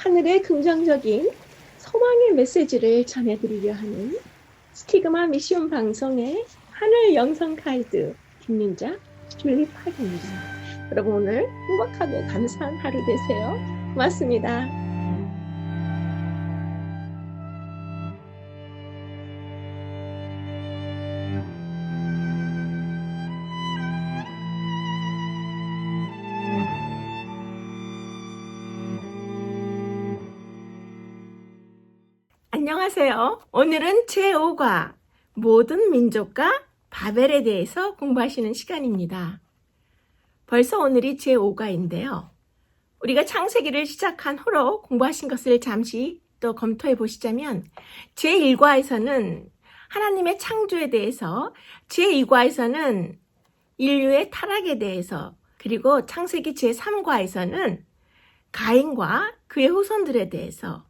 하늘의 긍정적인 소망의 메시지를 전해드리려 하는 스티그마 미션 방송의 하늘 영성 가이드 김민자 줄리팍입니다. 여러분 오늘 행복하고 감사한 하루 되세요. 고맙습니다. 안녕하세요. 오늘은 제5과 모든 민족과 바벨에 대해서 공부하시는 시간입니다. 벌써 오늘이 제5과인데요. 우리가 창세기를 시작한 후로 공부하신 것을 잠시 또 검토해 보시자면 제1과에서는 하나님의 창조에 대해서, 제2과에서는 인류의 타락에 대해서, 그리고 창세기 제3과에서는 가인과 그의 후손들에 대해서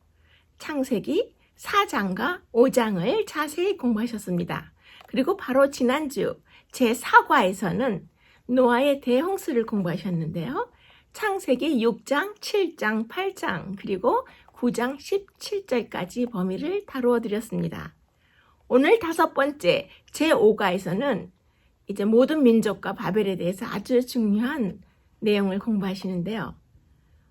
창세기 4장과 5장을 자세히 공부하셨습니다. 그리고 바로 지난주 제4과에서는 노아의 대홍수를 공부하셨는데요. 창세기 6장, 7장, 8장, 그리고 9장 17절까지 범위를 다루어 드렸습니다. 오늘 5번째 제5과에서는 이제 모든 민족과 바벨에 대해서 아주 중요한 내용을 공부하시는데요.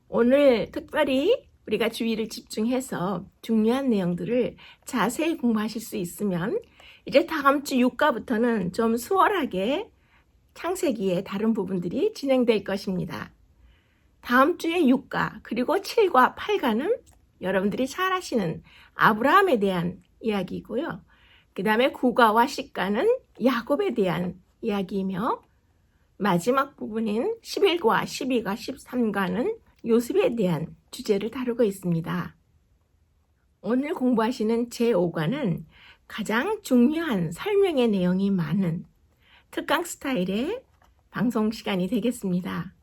오늘 특별히 우리가 주의를 집중해서 중요한 내용들을 자세히 공부하실 수 있으면 이제 다음 주 6과부터는 좀 수월하게 창세기의 다른 부분들이 진행될 것입니다. 다음 주에 6과 그리고 7과 8과는 여러분들이 잘 아시는 아브라함에 대한 이야기이고요. 그 다음에 9과와 10과는 야곱에 대한 이야기이며 마지막 부분인 11과, 12과, 13과는 요셉에 대한 주제를 다루고 있습니다. 오늘 공부하시는 제5과는 가장 중요한 설명의 내용이 많은 특강 스타일의 방송 시간이 되겠습니다.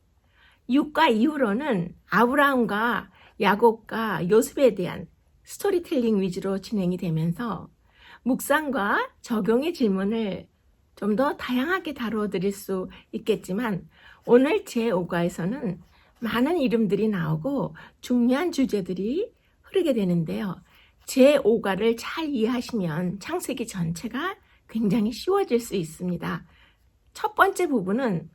6과 이후로는 아브라함과 야곱과 요셉에 대한 스토리텔링 위주로 진행이 되면서 묵상과 적용의 질문을 좀 더 다양하게 다루어 드릴 수 있겠지만 오늘 제5과에서는 많은 이름들이 나오고 중요한 주제들이 흐르게 되는데요. 제5과를 잘 이해하시면 창세기 전체가 굉장히 쉬워질 수 있습니다. 첫 번째 부분은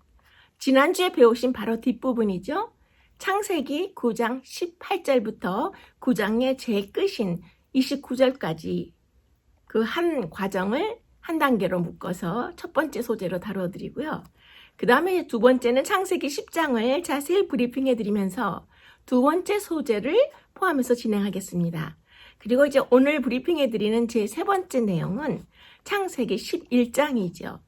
지난주에 배우신 바로 뒷부분이죠. 창세기 9장 18절부터 9장의 제일 끝인 29절까지 그 한 과정을 한 단계로 묶어서 첫 번째 소재로 다루어 드리고요. 그 다음에 두 번째는 창세기 10장을 자세히 브리핑해 드리면서 두 번째 소재를 포함해서 진행하겠습니다. 그리고 이제 오늘 브리핑해 드리는 제 세 번째 내용은 창세기 11장이죠.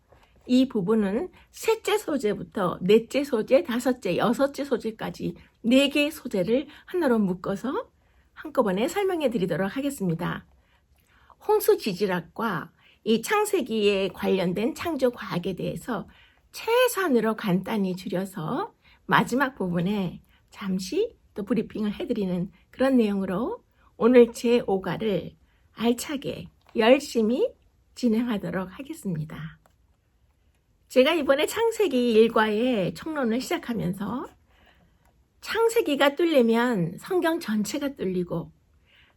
이 부분은 셋째 소재부터 넷째 소재, 다섯째, 여섯째 소재까지 4개의 소재를 하나로 묶어서 한꺼번에 설명해 드리도록 하겠습니다. 홍수 지질학과 이 창세기에 관련된 창조 과학에 대해서 최소한으로 간단히 줄여서 마지막 부분에 잠시 또 브리핑을 해드리는 그런 내용으로 오늘 제5과를 알차게 열심히 진행하도록 하겠습니다. 제가 이번에 창세기 1과의 총론을 시작하면서 창세기가 뚫리면 성경 전체가 뚫리고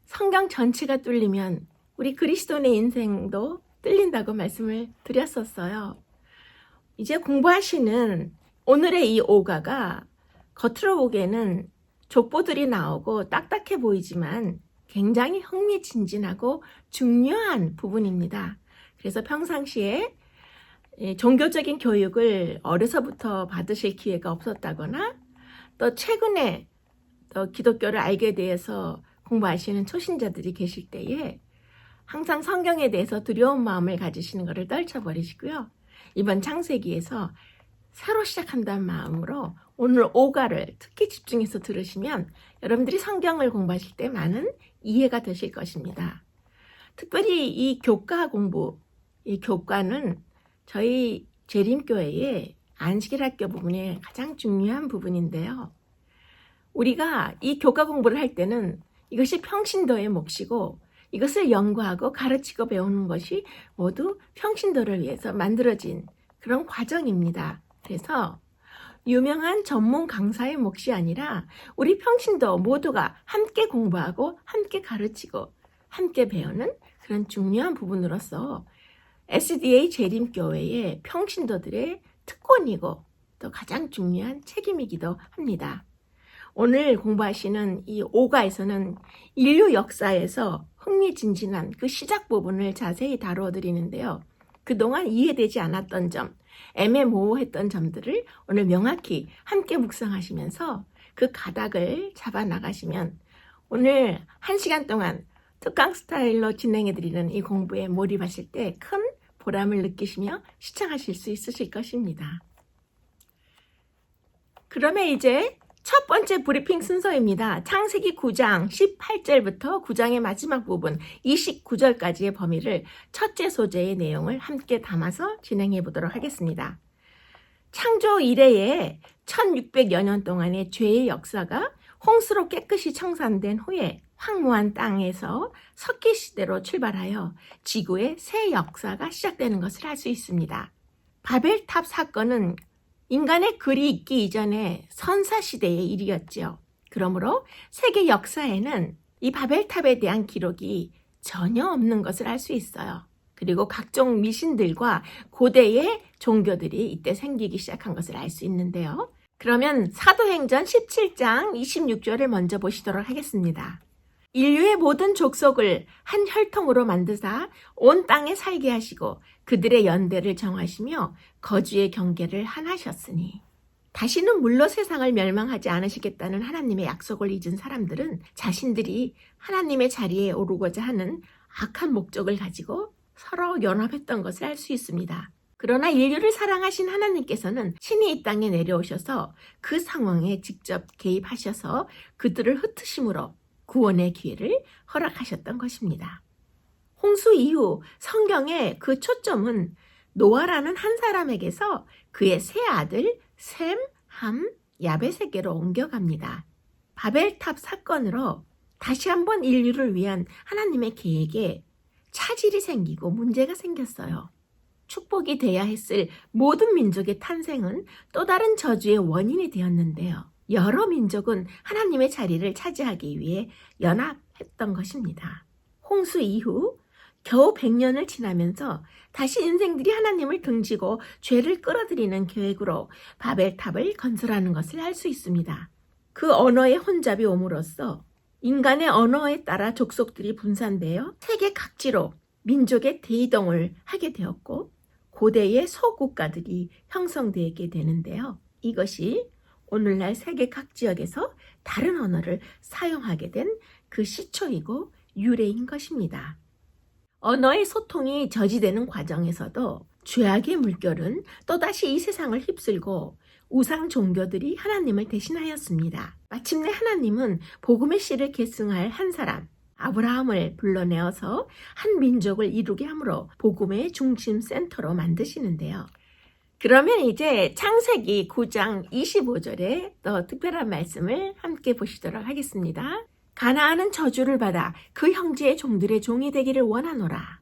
성경 전체가 뚫리면 우리 그리스도인의 인생도 뚫린다고 말씀을 드렸었어요. 이제 공부하시는 오늘의 이 5과가 겉으로 보기에는 족보들이 나오고 딱딱해 보이지만 굉장히 흥미진진하고 중요한 부분입니다. 그래서 평상시에 종교적인 교육을 어려서부터 받으실 기회가 없었다거나 또 최근에 또 기독교를 알게 되어서 공부하시는 초신자들이 계실 때에 항상 성경에 대해서 두려운 마음을 가지시는 것을 떨쳐버리시고요. 이번 창세기에서 새로 시작한다는 마음으로 오늘 5과를 특히 집중해서 들으시면 여러분들이 성경을 공부하실 때 많은 이해가 되실 것입니다. 특별히 이 교과 공부, 이 교과는 저희 재림교회의 안식일학교 부분의 가장 중요한 부분인데요. 우리가 이 교과 공부를 할 때는 이것이 평신도의 몫이고 이것을 연구하고 가르치고 배우는 것이 모두 평신도를 위해서 만들어진 그런 과정입니다. 그래서 유명한 전문 강사의 몫이 아니라 우리 평신도 모두가 함께 공부하고 함께 가르치고 함께 배우는 그런 중요한 부분으로서 SDA 재림교회의 평신도들의 특권이고 또 가장 중요한 책임이기도 합니다. 오늘 공부하시는 이 5가에서는 인류 역사에서 흥미진진한 그 시작 부분을 자세히 다루어 드리는데요. 그동안 이해되지 않았던 점, 애매모호했던 점들을 오늘 명확히 함께 묵상하시면서 그 가닥을 잡아 나가시면 오늘 1시간 동안 특강 스타일로 진행해드리는 이 공부에 몰입하실 때 큰 보람을 느끼시며 시청하실 수 있으실 것입니다. 그러면 이제 첫 번째 브리핑 순서입니다. 창세기 9장 18절부터 9장의 마지막 부분 29절까지의 범위를 첫째 소재의 내용을 함께 담아서 진행해 보도록 하겠습니다. 창조 이래에 1600여 년 동안의 죄의 역사가 홍수로 깨끗이 청산된 후에 황무한 땅에서 석기 시대로 출발하여 지구의 새 역사가 시작되는 것을 알 수 있습니다. 바벨탑 사건은 인간의 글이 있기 이전에 선사시대의 일이었지요. 그러므로 세계 역사에는 이 바벨탑에 대한 기록이 전혀 없는 것을 알 수 있어요. 그리고 각종 미신들과 고대의 종교들이 이때 생기기 시작한 것을 알 수 있는데요. 그러면 사도행전 17장 26절을 먼저 보시도록 하겠습니다. 인류의 모든 족속을 한 혈통으로 만드사 온 땅에 살게 하시고 그들의 연대를 정하시며 거주의 경계를 하나셨으니 다시는 물로 세상을 멸망하지 않으시겠다는 하나님의 약속을 잊은 사람들은 자신들이 하나님의 자리에 오르고자 하는 악한 목적을 가지고 서로 연합했던 것을 알 수 있습니다. 그러나 인류를 사랑하신 하나님께서는 신이 이 땅에 내려오셔서 그 상황에 직접 개입하셔서 그들을 흩으심으로 구원의 기회를 허락하셨던 것입니다. 홍수 이후 성경의 그 초점은 노아라는 한 사람에게서 그의 세 아들 셈, 함, 야벳에게로 옮겨갑니다. 바벨탑 사건으로 다시 한번 인류를 위한 하나님의 계획에 차질이 생기고 문제가 생겼어요. 축복이 돼야 했을 모든 민족의 탄생은 또 다른 저주의 원인이 되었는데요. 여러 민족은 하나님의 자리를 차지하기 위해 연합했던 것입니다. 홍수 이후 겨우 100년을 지나면서 다시 인생들이 하나님을 등지고 죄를 끌어들이는 계획으로 바벨탑을 건설하는 것을 알 수 있습니다. 그 언어의 혼잡이 옴으로써 인간의 언어에 따라 족속들이 분산되어 세계 각지로 민족의 대이동을 하게 되었고 고대의 소국가들이 형성되게 되는데요. 이것이 오늘날 세계 각 지역에서 다른 언어를 사용하게 된 그 시초이고 유래인 것입니다. 언어의 소통이 저지되는 과정에서도 죄악의 물결은 또다시 이 세상을 휩쓸고 우상 종교들이 하나님을 대신하였습니다. 마침내 하나님은 복음의 씨를 계승할 한 사람, 아브라함을 불러내어서 한 민족을 이루게 함으로 복음의 중심 센터로 만드시는데요. 그러면 이제 창세기 9장 25절에 또 특별한 말씀을 함께 보시도록 하겠습니다. 가나안은 저주를 받아 그 형제의 종들의 종이 되기를 원하노라.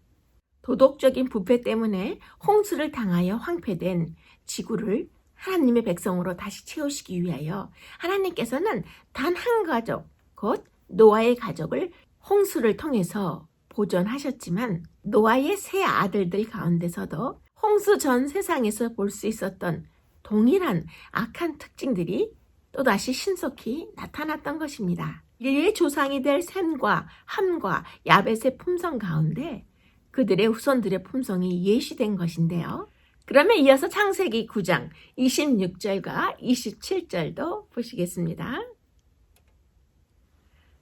도덕적인 부패 때문에 홍수를 당하여 황폐된 지구를 하나님의 백성으로 다시 채우시기 위하여 하나님께서는 단 한 가족, 곧 노아의 가족을 홍수를 통해서 보존하셨지만 노아의 세 아들들 가운데서도 홍수 전 세상에서 볼 수 있었던 동일한 악한 특징들이 또다시 신속히 나타났던 것입니다. 인류의 조상이 될 셈과 함과 야벳의 품성 가운데 그들의 후손들의 품성이 예시된 것인데요. 그러면 이어서 창세기 9장 26절과 27절도 보시겠습니다.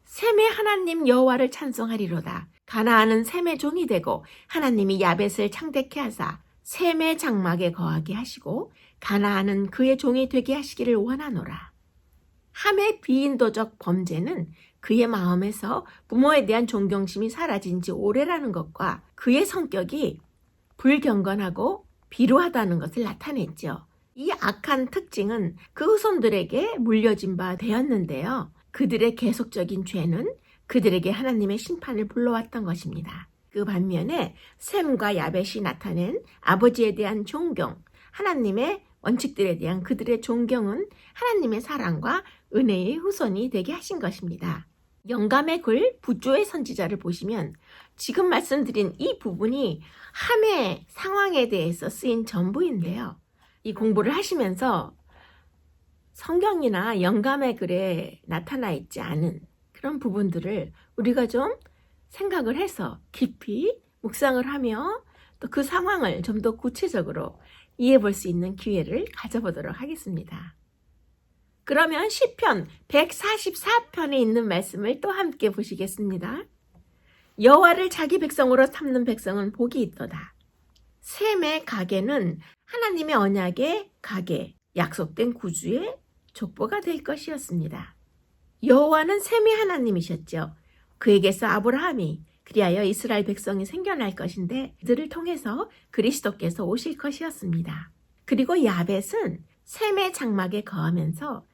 셈의 하나님 여호와를 찬송하리로다. 가나안은 셈의 종이 되고 하나님이 야벳을 창대케 하사 셈의 장막에 거하게 하시고 가나안은 그의 종이 되게 하시기를 원하노라. 함의 비인도적 범죄는 그의 마음에서 부모에 대한 존경심이 사라진 지 오래라는 것과 그의 성격이 불경건하고 비루하다는 것을 나타냈죠. 이 악한 특징은 그 후손들에게 물려진 바 되었는데요. 그들의 계속적인 죄는 그들에게 하나님의 심판을 불러왔던 것입니다. 그 반면에 셈과 야벳이 나타낸 아버지에 대한 존경, 하나님의 원칙들에 대한 그들의 존경은 하나님의 사랑과 은혜의 후손이 되게 하신 것입니다. 영감의 글 부조의 선지자를 보시면 지금 말씀드린 이 부분이 함의 상황에 대해서 쓰인 전부인데요. 이 공부를 하시면서 성경이나 영감의 글에 나타나 있지 않은 그런 부분들을 우리가 좀 생각을 해서 깊이 묵상을 하며 또 그 상황을 좀 더 구체적으로 이해해 볼 수 있는 기회를 가져보도록 하겠습니다. 그러면 시편 144편에 있는 말씀을 또 함께 보시겠습니다. 여호와를 자기 백성으로 삼는 백성은 복이 있도다. 셈의 가게는 하나님의 언약의 가게, 약속된 구주의 족보가 될 것이었습니다. 여호와는 셈의 하나님이셨죠. 그에게서 아브라함이 그리하여 이스라엘 백성이 생겨날 것인데 그들을 통해서 그리스도께서 오실 것이었습니다. 그리고 야벳은 셈의 장막에 거하면서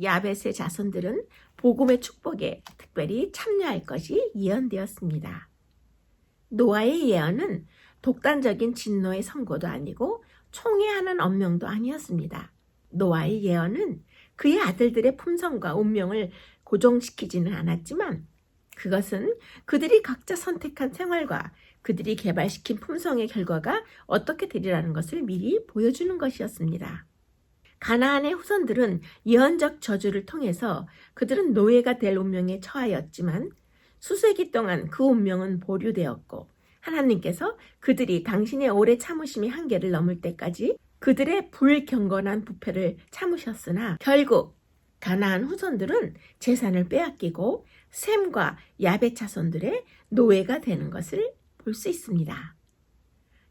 야벳의 자손들은 복음의 축복에 특별히 참여할 것이 예언되었습니다. 노아의 예언은 독단적인 진노의 선고도 아니고 총애하는 엄명도 아니었습니다. 노아의 예언은 그의 아들들의 품성과 운명을 고정시키지는 않았지만 그것은 그들이 각자 선택한 생활과 그들이 개발시킨 품성의 결과가 어떻게 되리라는 것을 미리 보여주는 것이었습니다. 가나안의 후손들은 예언적 저주를 통해서 그들은 노예가 될 운명에 처하였지만 수세기 동안 그 운명은 보류되었고 하나님께서 그들이 당신의 오래 참으심의 한계를 넘을 때까지 그들의 불경건한 부패를 참으셨으나 결국 가나안 후손들은 재산을 빼앗기고 셈과 야벳 자손들의 노예가 되는 것을 볼 수 있습니다.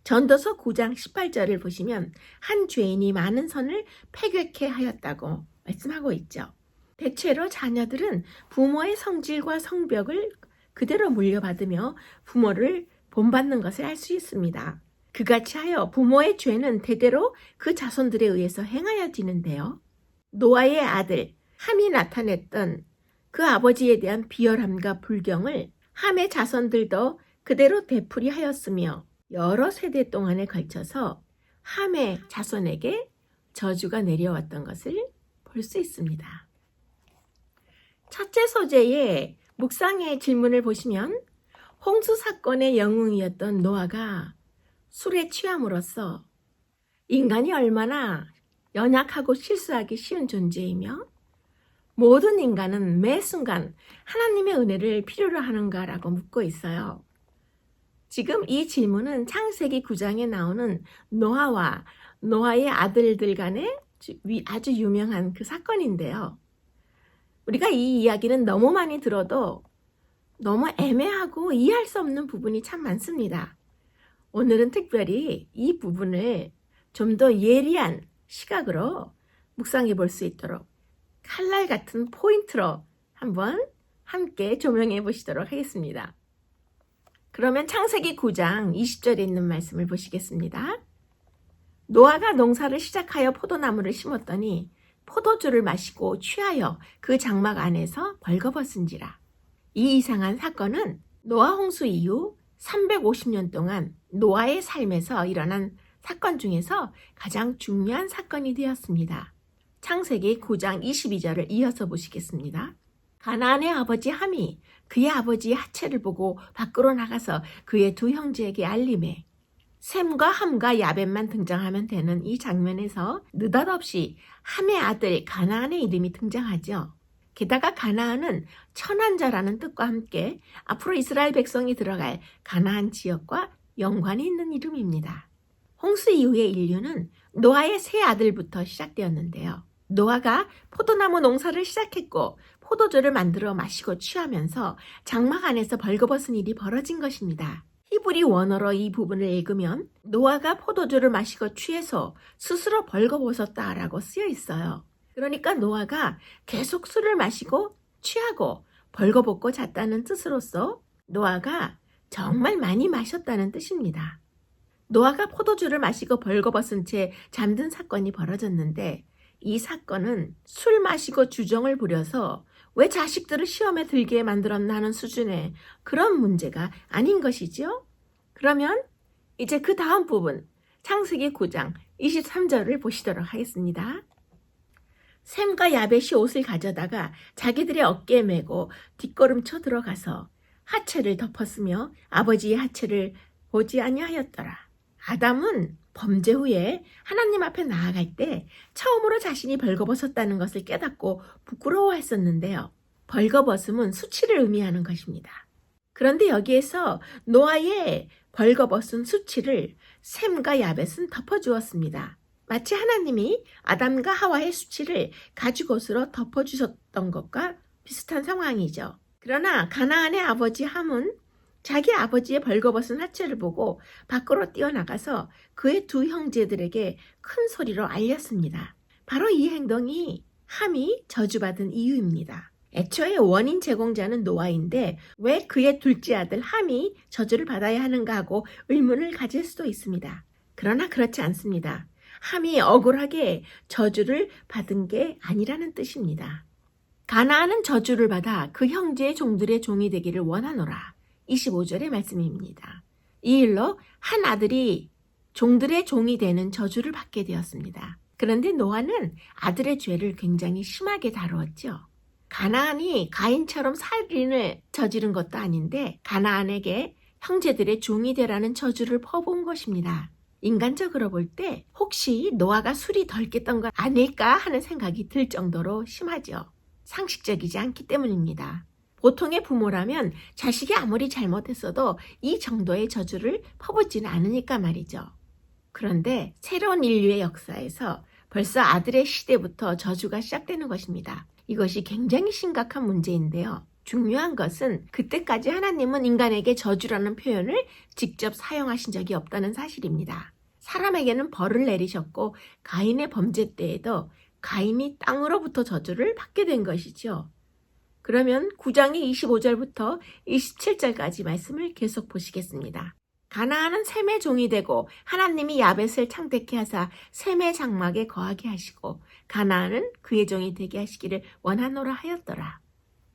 전도서 9장 18절을 보시면 한 죄인이 많은 선을 패괴케 하였다고 말씀하고 있죠. 대체로 자녀들은 부모의 성질과 성벽을 그대로 물려받으며 부모를 본받는 것을 알 수 있습니다. 그같이 하여 부모의 죄는 대대로 그 자손들에 의해서 행하여지는데요. 노아의 아들 함이 나타냈던 그 아버지에 대한 비열함과 불경을 함의 자손들도 그대로 되풀이하였으며 여러 세대 동안에 걸쳐서 함의 자손에게 저주가 내려왔던 것을 볼 수 있습니다. 첫째 소재의 묵상의 질문을 보시면 홍수 사건의 영웅이었던 노아가 술에 취함으로써 인간이 얼마나 연약하고 실수하기 쉬운 존재이며 모든 인간은 매 순간 하나님의 은혜를 필요로 하는가라고 묻고 있어요. 지금 이 질문은 창세기 9장에 나오는 노아와 노아의 아들들 간의 아주 유명한 그 사건인데요. 우리가 이 이야기는 너무 많이 들어도 너무 애매하고 이해할 수 없는 부분이 참 많습니다. 오늘은 특별히 이 부분을 좀 더 예리한 시각으로 묵상해 볼 수 있도록 칼날 같은 포인트로 한번 함께 조명해 보시도록 하겠습니다. 그러면 창세기 9장 20절에 있는 말씀을 보시겠습니다. 노아가 농사를 시작하여 포도나무를 심었더니 포도주를 마시고 취하여 그 장막 안에서 벌거벗은지라. 이 이상한 사건은 노아 홍수 이후 350년 동안 노아의 삶에서 일어난 사건 중에서 가장 중요한 사건이 되었습니다. 창세기 9장 22절을 이어서 보시겠습니다. 가나안의 아버지 함이 그의 아버지의 하체를 보고 밖으로 나가서 그의 두 형제에게 알림해 셈과 함과 야벳만 등장하면 되는 이 장면에서 느닷없이 함의 아들 가나안의 이름이 등장하죠. 게다가 가나안은 천한자라는 뜻과 함께 앞으로 이스라엘 백성이 들어갈 가나안 지역과 연관이 있는 이름입니다. 홍수 이후의 인류는 노아의 세 아들부터 시작되었는데요. 노아가 포도나무 농사를 시작했고 포도주를 만들어 마시고 취하면서 장막 안에서 벌거벗은 일이 벌어진 것입니다. 히브리 원어로 이 부분을 읽으면 노아가 포도주를 마시고 취해서 스스로 벌거벗었다라고 쓰여 있어요. 그러니까 노아가 계속 술을 마시고 취하고 벌거벗고 잤다는 뜻으로서 노아가 정말 많이 마셨다는 뜻입니다. 노아가 포도주를 마시고 벌거벗은 채 잠든 사건이 벌어졌는데 이 사건은 술 마시고 주정을 부려서 왜 자식들을 시험에 들게 만들었나 하는 수준의 그런 문제가 아닌 것이죠. 그러면 이제 그 다음 부분 창세기 9장 23절을 보시도록 하겠습니다. 셈과 야벳이 옷을 가져다가 자기들의 어깨에 메고 뒷걸음쳐 들어가서 하체를 덮었으며 아버지의 하체를 보지 아니하였더라. 아담은 범죄 후에 하나님 앞에 나아갈 때 처음으로 자신이 벌거벗었다는 것을 깨닫고 부끄러워했었는데요. 벌거벗음은 수치를 의미하는 것입니다. 그런데 여기에서 노아의 벌거벗은 수치를 셈과 야벳은 덮어주었습니다. 마치 하나님이 아담과 하와의 수치를 가죽옷으로 덮어주셨던 것과 비슷한 상황이죠. 그러나 가나안의 아버지 함은 자기 아버지의 벌거벗은 하체를 보고 밖으로 뛰어나가서 그의 두 형제들에게 큰 소리로 알렸습니다. 바로 이 행동이 함이 저주받은 이유입니다. 애초에 원인 제공자는 노아인데 왜 그의 둘째 아들 함이 저주를 받아야 하는가 하고 의문을 가질 수도 있습니다. 그러나 그렇지 않습니다. 함이 억울하게 저주를 받은 게 아니라는 뜻입니다. 가나안은 저주를 받아 그 형제의 종들의 종이 되기를 원하노라. 25절의 말씀입니다. 이 일로 한 아들이 종들의 종이 되는 저주를 받게 되었습니다. 그런데 노아는 아들의 죄를 굉장히 심하게 다루었죠. 가나안이 가인처럼 살인을 저지른 것도 아닌데 가나안에게 형제들의 종이 되라는 저주를 퍼부은 것입니다. 인간적으로 볼 때 혹시 노아가 술이 덜 깼던 건 아닐까 하는 생각이 들 정도로 심하죠. 상식적이지 않기 때문입니다. 보통의 부모라면 자식이 아무리 잘못했어도 이 정도의 저주를 퍼붓지는 않으니까 말이죠. 그런데 새로운 인류의 역사에서 벌써 아들의 시대부터 저주가 시작되는 것입니다. 이것이 굉장히 심각한 문제인데요. 중요한 것은 그때까지 하나님은 인간에게 저주라는 표현을 직접 사용하신 적이 없다는 사실입니다. 사람에게는 벌을 내리셨고 가인의 범죄 때에도 가인이 땅으로부터 저주를 받게 된 것이죠. 그러면 9장의 25절부터 27절까지 말씀을 계속 보시겠습니다. 가나안은 셈의 종이 되고 하나님이 야벳을 창택케 하사 셈의 장막에 거하게 하시고 가나안은 그의 종이 되게 하시기를 원하노라 하였더라.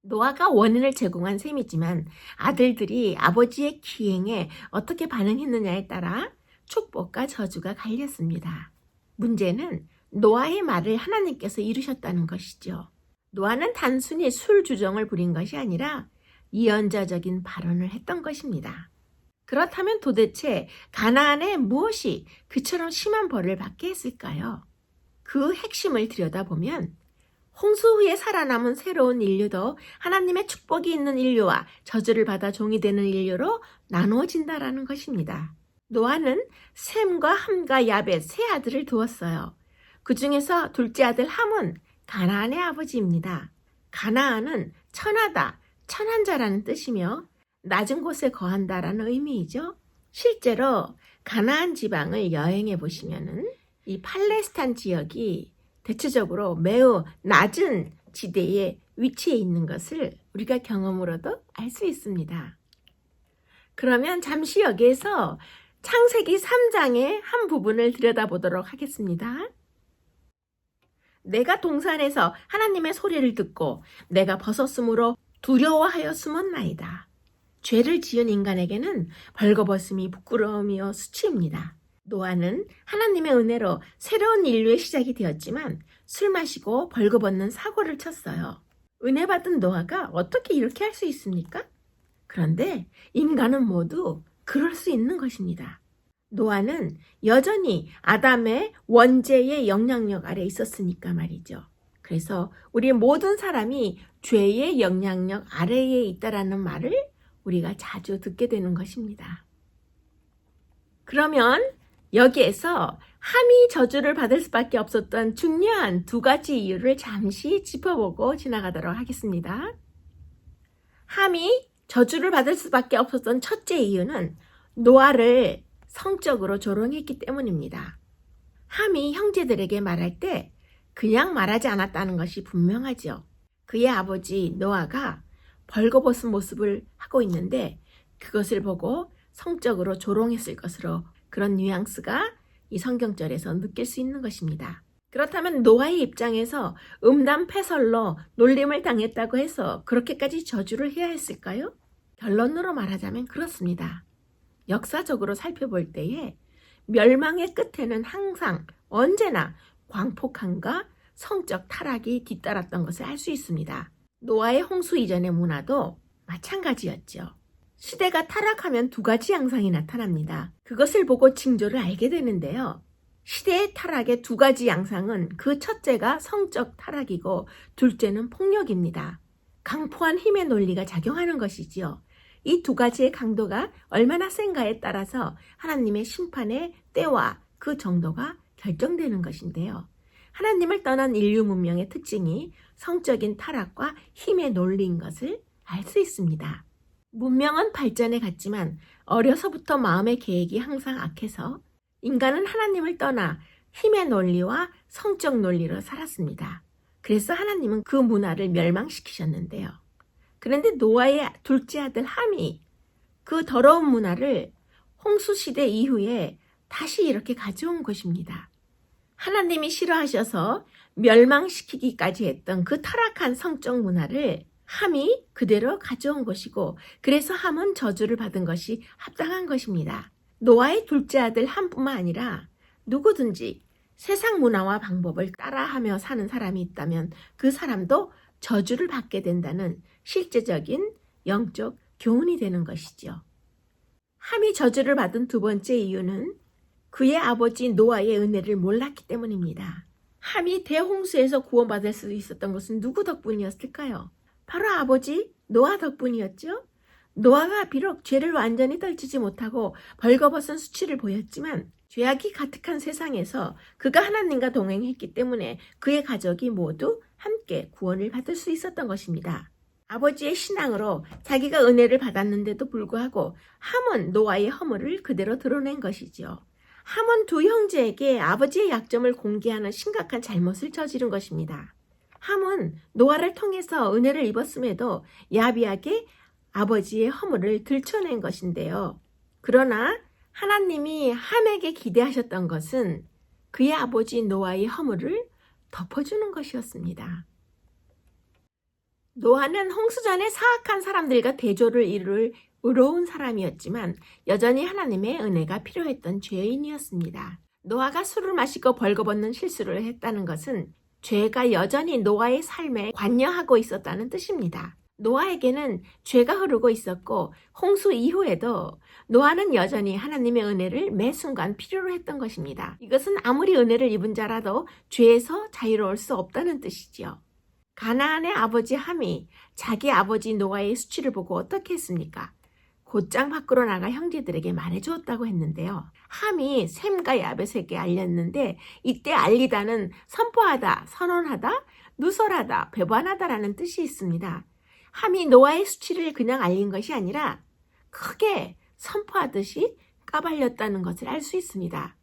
노아가 원인을 제공한 셈이지만 아들들이 아버지의 기행에 어떻게 반응했느냐에 따라 축복과 저주가 갈렸습니다. 문제는 노아의 말을 하나님께서 이루셨다는 것이죠. 노아는 단순히 술 주정을 부린 것이 아니라 예언자적인 발언을 했던 것입니다. 그렇다면 도대체 가나안에 무엇이 그처럼 심한 벌을 받게 했을까요? 그 핵심을 들여다보면 홍수 후에 살아남은 새로운 인류도 하나님의 축복이 있는 인류와 저주를 받아 종이 되는 인류로 나누어진다라는 것입니다. 노아는 셈과 함과 야벳 세 아들을 두었어요. 그 중에서 둘째 아들 함은 가나안의 아버지입니다. 가나안은 천하다, 천한 자라는 뜻이며 낮은 곳에 거한다라는 의미이죠. 실제로 가나안 지방을 여행해 보시면은 이 팔레스타인 지역이 대체적으로 매우 낮은 지대에 위치해 있는 것을 우리가 경험으로도 알 수 있습니다. 그러면 잠시 여기에서 창세기 3장의 한 부분을 들여다보도록 하겠습니다. 내가 동산에서 하나님의 소리를 듣고 내가 벗었으므로 두려워하여 숨었나이다. 죄를 지은 인간에게는 벌거벗음이 부끄러움이요 수치입니다. 노아는 하나님의 은혜로 새로운 인류의 시작이 되었지만 술 마시고 벌거벗는 사고를 쳤어요. 은혜 받은 노아가 어떻게 이렇게 할 수 있습니까? 그런데 인간은 모두 그럴 수 있는 것입니다. 노아는 여전히 아담의 원죄의 영향력 아래 있었으니까 말이죠. 그래서 우리 모든 사람이 죄의 영향력 아래에 있다라는 말을 우리가 자주 듣게 되는 것입니다. 그러면 여기에서 함이 저주를 받을 수밖에 없었던 중요한 두 가지 이유를 잠시 짚어보고 지나가도록 하겠습니다. 함이 저주를 받을 수밖에 없었던 첫째 이유는 노아를 성적으로 조롱했기 때문입니다. 함이 형제들에게 말할 때 그냥 말하지 않았다는 것이 분명하죠. 그의 아버지 노아가 벌거벗은 모습을 하고 있는데 그것을 보고 성적으로 조롱했을 것으로 그런 뉘앙스가 이 성경절에서 느낄 수 있는 것입니다. 그렇다면 노아의 입장에서 음담패설로 놀림을 당했다고 해서 그렇게까지 저주를 해야 했을까요? 결론으로 말하자면 그렇습니다. 역사적으로 살펴볼 때에 멸망의 끝에는 항상 언제나 광폭함과 성적 타락이 뒤따랐던 것을 알 수 있습니다. 노아의 홍수 이전의 문화도 마찬가지였죠. 시대가 타락하면 두 가지 양상이 나타납니다. 그것을 보고 징조를 알게 되는데요. 시대의 타락의 두 가지 양상은 그 첫째가 성적 타락이고 둘째는 폭력입니다. 강포한 힘의 논리가 작용하는 것이지요. 이 두 가지의 강도가 얼마나 센가에 따라서 하나님의 심판의 때와 그 정도가 결정되는 것인데요. 하나님을 떠난 인류 문명의 특징이 성적인 타락과 힘의 논리인 것을 알 수 있습니다. 문명은 발전해 갔지만 어려서부터 마음의 계획이 항상 악해서 인간은 하나님을 떠나 힘의 논리와 성적 논리로 살았습니다. 그래서 하나님은 그 문화를 멸망시키셨는데요. 그런데 노아의 둘째 아들 함이 그 더러운 문화를 홍수시대 이후에 다시 이렇게 가져온 것입니다. 하나님이 싫어하셔서 멸망시키기까지 했던 그 타락한 성적 문화를 함이 그대로 가져온 것이고, 그래서 함은 저주를 받은 것이 합당한 것입니다. 노아의 둘째 아들 함뿐만 아니라 누구든지 세상 문화와 방법을 따라하며 사는 사람이 있다면 그 사람도 저주를 받게 된다는 실제적인 영적 교훈이 되는 것이죠. 함이 저주를 받은 두 번째 이유는 그의 아버지 노아의 은혜를 몰랐기 때문입니다. 함이 대홍수에서 구원받을 수 있었던 것은 누구 덕분이었을까요? 바로 아버지 노아 덕분이었죠. 노아가 비록 죄를 완전히 떨치지 못하고 벌거벗은 수치를 보였지만 죄악이 가득한 세상에서 그가 하나님과 동행했기 때문에 그의 가족이 모두 함께 구원을 받을 수 있었던 것입니다. 아버지의 신앙으로 자기가 은혜를 받았는데도 불구하고 함은 노아의 허물을 그대로 드러낸 것이죠. 함은 두 형제에게 아버지의 약점을 공개하는 심각한 잘못을 저지른 것입니다. 함은 노아를 통해서 은혜를 입었음에도 야비하게 아버지의 허물을 들춰낸 것인데요. 그러나 하나님이 함에게 기대하셨던 것은 그의 아버지 노아의 허물을 덮어주는 것이었습니다. 노아는 홍수 전에 사악한 사람들과 대조를 이룰 의로운 사람이었지만 여전히 하나님의 은혜가 필요했던 죄인이었습니다. 노아가 술을 마시고 벌거벗는 실수를 했다는 것은 죄가 여전히 노아의 삶에 관여하고 있었다는 뜻입니다. 노아에게는 죄가 흐르고 있었고 홍수 이후에도 노아는 여전히 하나님의 은혜를 매 순간 필요로 했던 것입니다. 이것은 아무리 은혜를 입은 자라도 죄에서 자유로울 수 없다는 뜻이지요. 가나안의 아버지 함이 자기 아버지 노아의 수치를 보고 어떻게 했습니까? 곧장 밖으로 나가 형제들에게 말해주었다고 했는데요. 함이 셈과 야벳에게 알렸는데 이때 알리다는 선포하다, 선언하다, 누설하다, 배반하다라는 뜻이 있습니다. 함이 노아의 수치를 그냥 알린 것이 아니라 크게 선포하듯이 까발렸다는 것을 알 수 있습니다.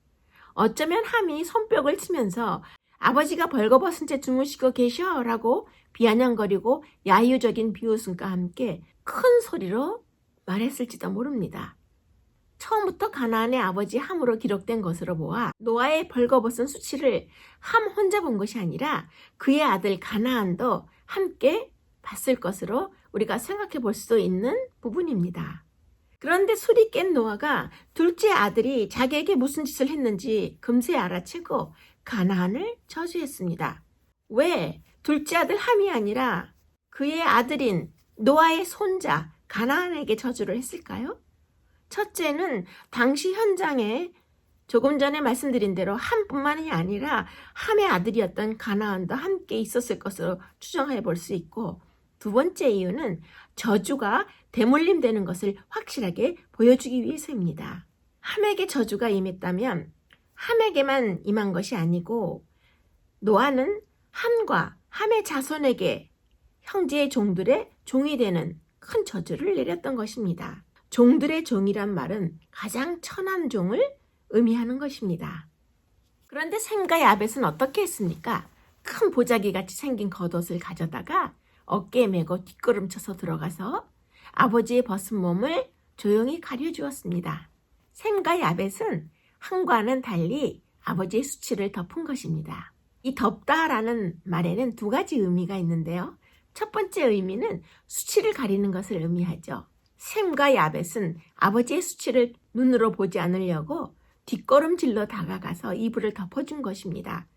어쩌면 함이 손뼉을 치면서 아버지가 벌거벗은 채 주무시고 계셔 라고 비아냥거리고 야유적인 비웃음과 함께 큰 소리로 말했을지도 모릅니다. 처음부터 가나안의 아버지 함으로 기록된 것으로 보아 노아의 벌거벗은 수치를 함 혼자 본 것이 아니라 그의 아들 가나안도 함께 봤을 것으로 우리가 생각해 볼 수 있는 부분입니다. 그런데 술이 깬 노아가 둘째 아들이 자기에게 무슨 짓을 했는지 금세 알아채고 가나안을 저주했습니다. 왜 둘째 아들 함이 아니라 그의 아들인 노아의 손자 가나안에게 저주를 했을까요? 첫째는 당시 현장에 조금 전에 말씀드린 대로 함뿐만이 아니라 함의 아들이었던 가나안도 함께 있었을 것으로 추정해 볼 수 있고, 두 번째 이유는 저주가 대물림되는 것을 확실하게 보여주기 위해서입니다. 함에게 저주가 임했다면 함에게만 임한 것이 아니고 노아는 함과 함의 자손에게 형제의 종들의 종이 되는 큰 저주를 내렸던 것입니다. 종들의 종이란 말은 가장 천한 종을 의미하는 것입니다. 그런데 셈과 야벳은 어떻게 했습니까? 큰 보자기같이 생긴 겉옷을 가져다가 어깨에 메고 뒷걸음쳐서 들어가서 아버지의 벗은 몸을 조용히 가려주었습니다. 셈과 야벳은 함과는 달리 아버지의 수치를 덮은 것입니다. 이 덮다라는 말에는 두 가지 의미가 있는데요. 첫 번째 의미는 수치를 가리는 것을 의미하죠. 셈과 야벳은 아버지의 수치를 눈으로 보지 않으려고 뒷걸음질로 다가가서 이불을 덮어준 것입니다.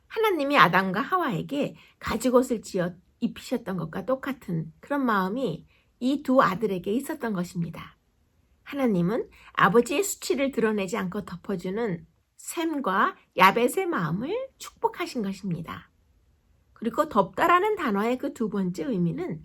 하나님이 아담과 하와에게 가죽옷을 지어 입히셨던 것과 똑같은 그런 마음이 이 두 아들에게 있었던 것입니다. 하나님은 아버지의 수치를 드러내지 않고 덮어주는 셈과 야벳의 마음을 축복하신 것입니다. 그리고 덮다라는 단어의 그 두 번째 의미는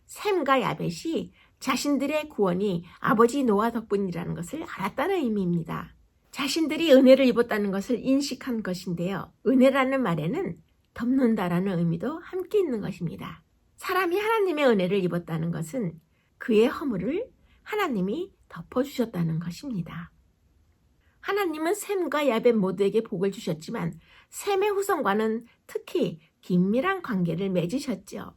셈과 야벳이 자신들의 구원이 아버지 노아 덕분이라는 것을 알았다는 의미입니다. 자신들이 은혜를 입었다는 것을 인식한 것인데요. 은혜라는 말에는 덮는다라는 의미도 함께 있는 것입니다. 사람이 하나님의 은혜를 입었다는 것은 그의 허물을 하나님이 덮어주셨다는 것입니다. 하나님은 셈과 야벳 모두에게 복을 주셨지만 셈의 후손과는 특히 긴밀한 관계를 맺으셨죠.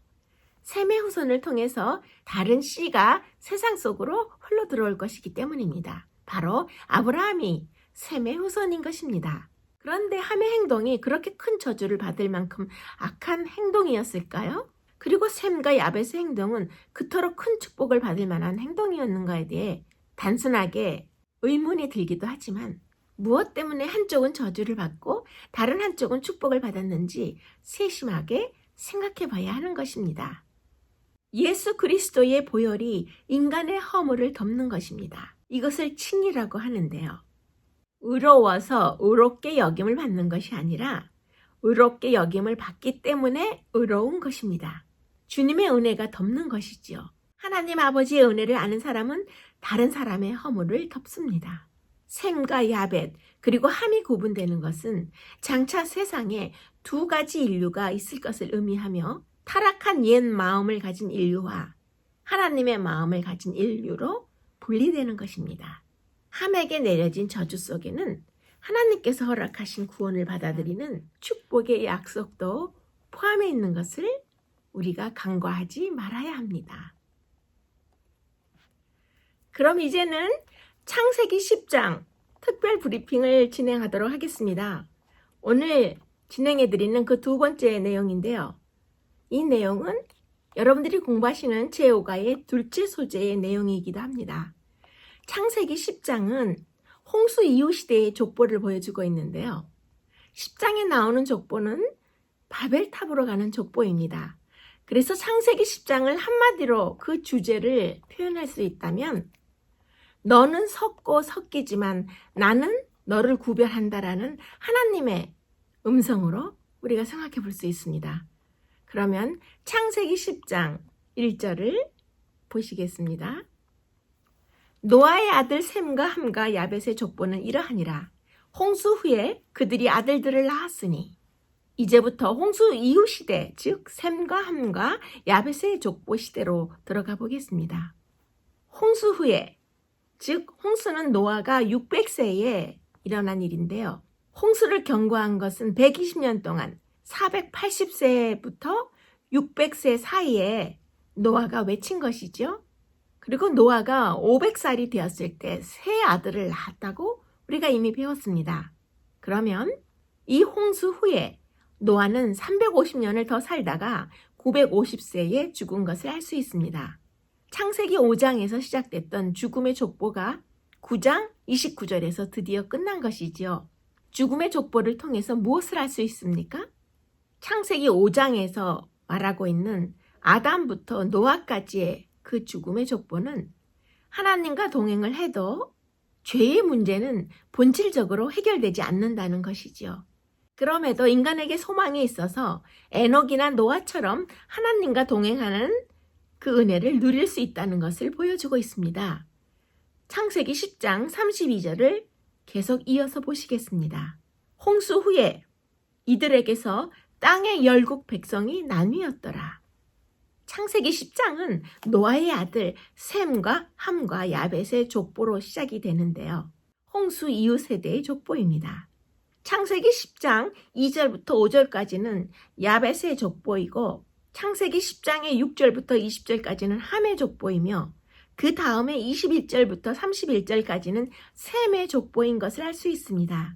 셈의 후손을 통해서 다른 씨가 세상 속으로 흘러 들어올 것이기 때문입니다. 바로 아브라함이 셈의 후손인 것입니다. 그런데 함의 행동이 그렇게 큰 저주를 받을 만큼 악한 행동이었을까요? 그리고 셈과 야벳의 행동은 그토록 큰 축복을 받을 만한 행동이었는가에 대해 단순하게 의문이 들기도 하지만 무엇 때문에 한쪽은 저주를 받고 다른 한쪽은 축복을 받았는지 세심하게 생각해 봐야 하는 것입니다. 예수 그리스도의 보혈이 인간의 허물을 덮는 것입니다. 이것을 칭이라고 하는데요. 의로워서 의롭게 여김을 받는 것이 아니라 의롭게 여김을 받기 때문에 의로운 것입니다. 주님의 은혜가 덮는 것이지요. 하나님 아버지의 은혜를 아는 사람은 다른 사람의 허물을 덮습니다. 셈과 야벳 그리고 함이 구분되는 것은 장차 세상에 두 가지 인류가 있을 것을 의미하며 타락한 옛 마음을 가진 인류와 하나님의 마음을 가진 인류로 분리되는 것입니다. 함에게 내려진 저주 속에는 하나님께서 허락하신 구원을 받아들이는 축복의 약속도 포함해 있는 것을 우리가 간과하지 말아야 합니다. 그럼 이제는 창세기 10장 특별 브리핑을 진행하도록 하겠습니다. 오늘 진행해드리는 그 두 번째 내용인데요. 이 내용은 여러분들이 공부하시는 제5가의 둘째 소재의 내용이기도 합니다. 창세기 10장은 홍수 이후 시대의 족보를 보여주고 있는데요. 10장에 나오는 족보는 바벨탑으로 가는 족보입니다. 그래서 창세기 10장을 한마디로 그 주제를 표현할 수 있다면 너는 섞고 섞이지만 나는 너를 구별한다라는 하나님의 음성으로 우리가 생각해 볼 수 있습니다. 그러면 창세기 10장 1절을 보시겠습니다. 노아의 아들 셈과 함과 야벳의 족보는 이러하니라. 홍수 후에 그들이 아들들을 낳았으니 이제부터 홍수 이후 시대, 즉 셈과 함과 야벳의 족보 시대로 들어가 보겠습니다. 홍수 후에, 즉 홍수는 노아가 600세에 일어난 일인데요. 홍수를 경고한 것은 120년 동안 480세부터 600세 사이에 노아가 외친 것이죠. 그리고 노아가 500살이 되었을 때 세 아들을 낳았다고 우리가 이미 배웠습니다. 그러면 이 홍수 후에 노아는 350년을 더 살다가 950세에 죽은 것을 알 수 있습니다. 창세기 5장에서 시작됐던 죽음의 족보가 9장 29절에서 드디어 끝난 것이지요. 죽음의 족보를 통해서 무엇을 알 수 있습니까? 창세기 5장에서 말하고 있는 아담부터 노아까지의 그 죽음의 족보는 하나님과 동행을 해도 죄의 문제는 본질적으로 해결되지 않는다는 것이지요. 그럼에도 인간에게 소망이 있어서 에녹이나 노아처럼 하나님과 동행하는 그 은혜를 누릴 수 있다는 것을 보여주고 있습니다. 창세기 10장 32절을 계속 이어서 보시겠습니다. 홍수 후에 이들에게서 땅의 열국 백성이 나뉘었더라. 창세기 10장은 노아의 아들 셈과 함과 야벳의 족보로 시작이 되는데요. 홍수 이후 세대의 족보입니다. 창세기 10장 2절부터 5절까지는 야벳의 족보이고 창세기 10장의 6절부터 20절까지는 함의 족보이며 그 다음에 21절부터 31절까지는 셈의 족보인 것을 알 수 있습니다.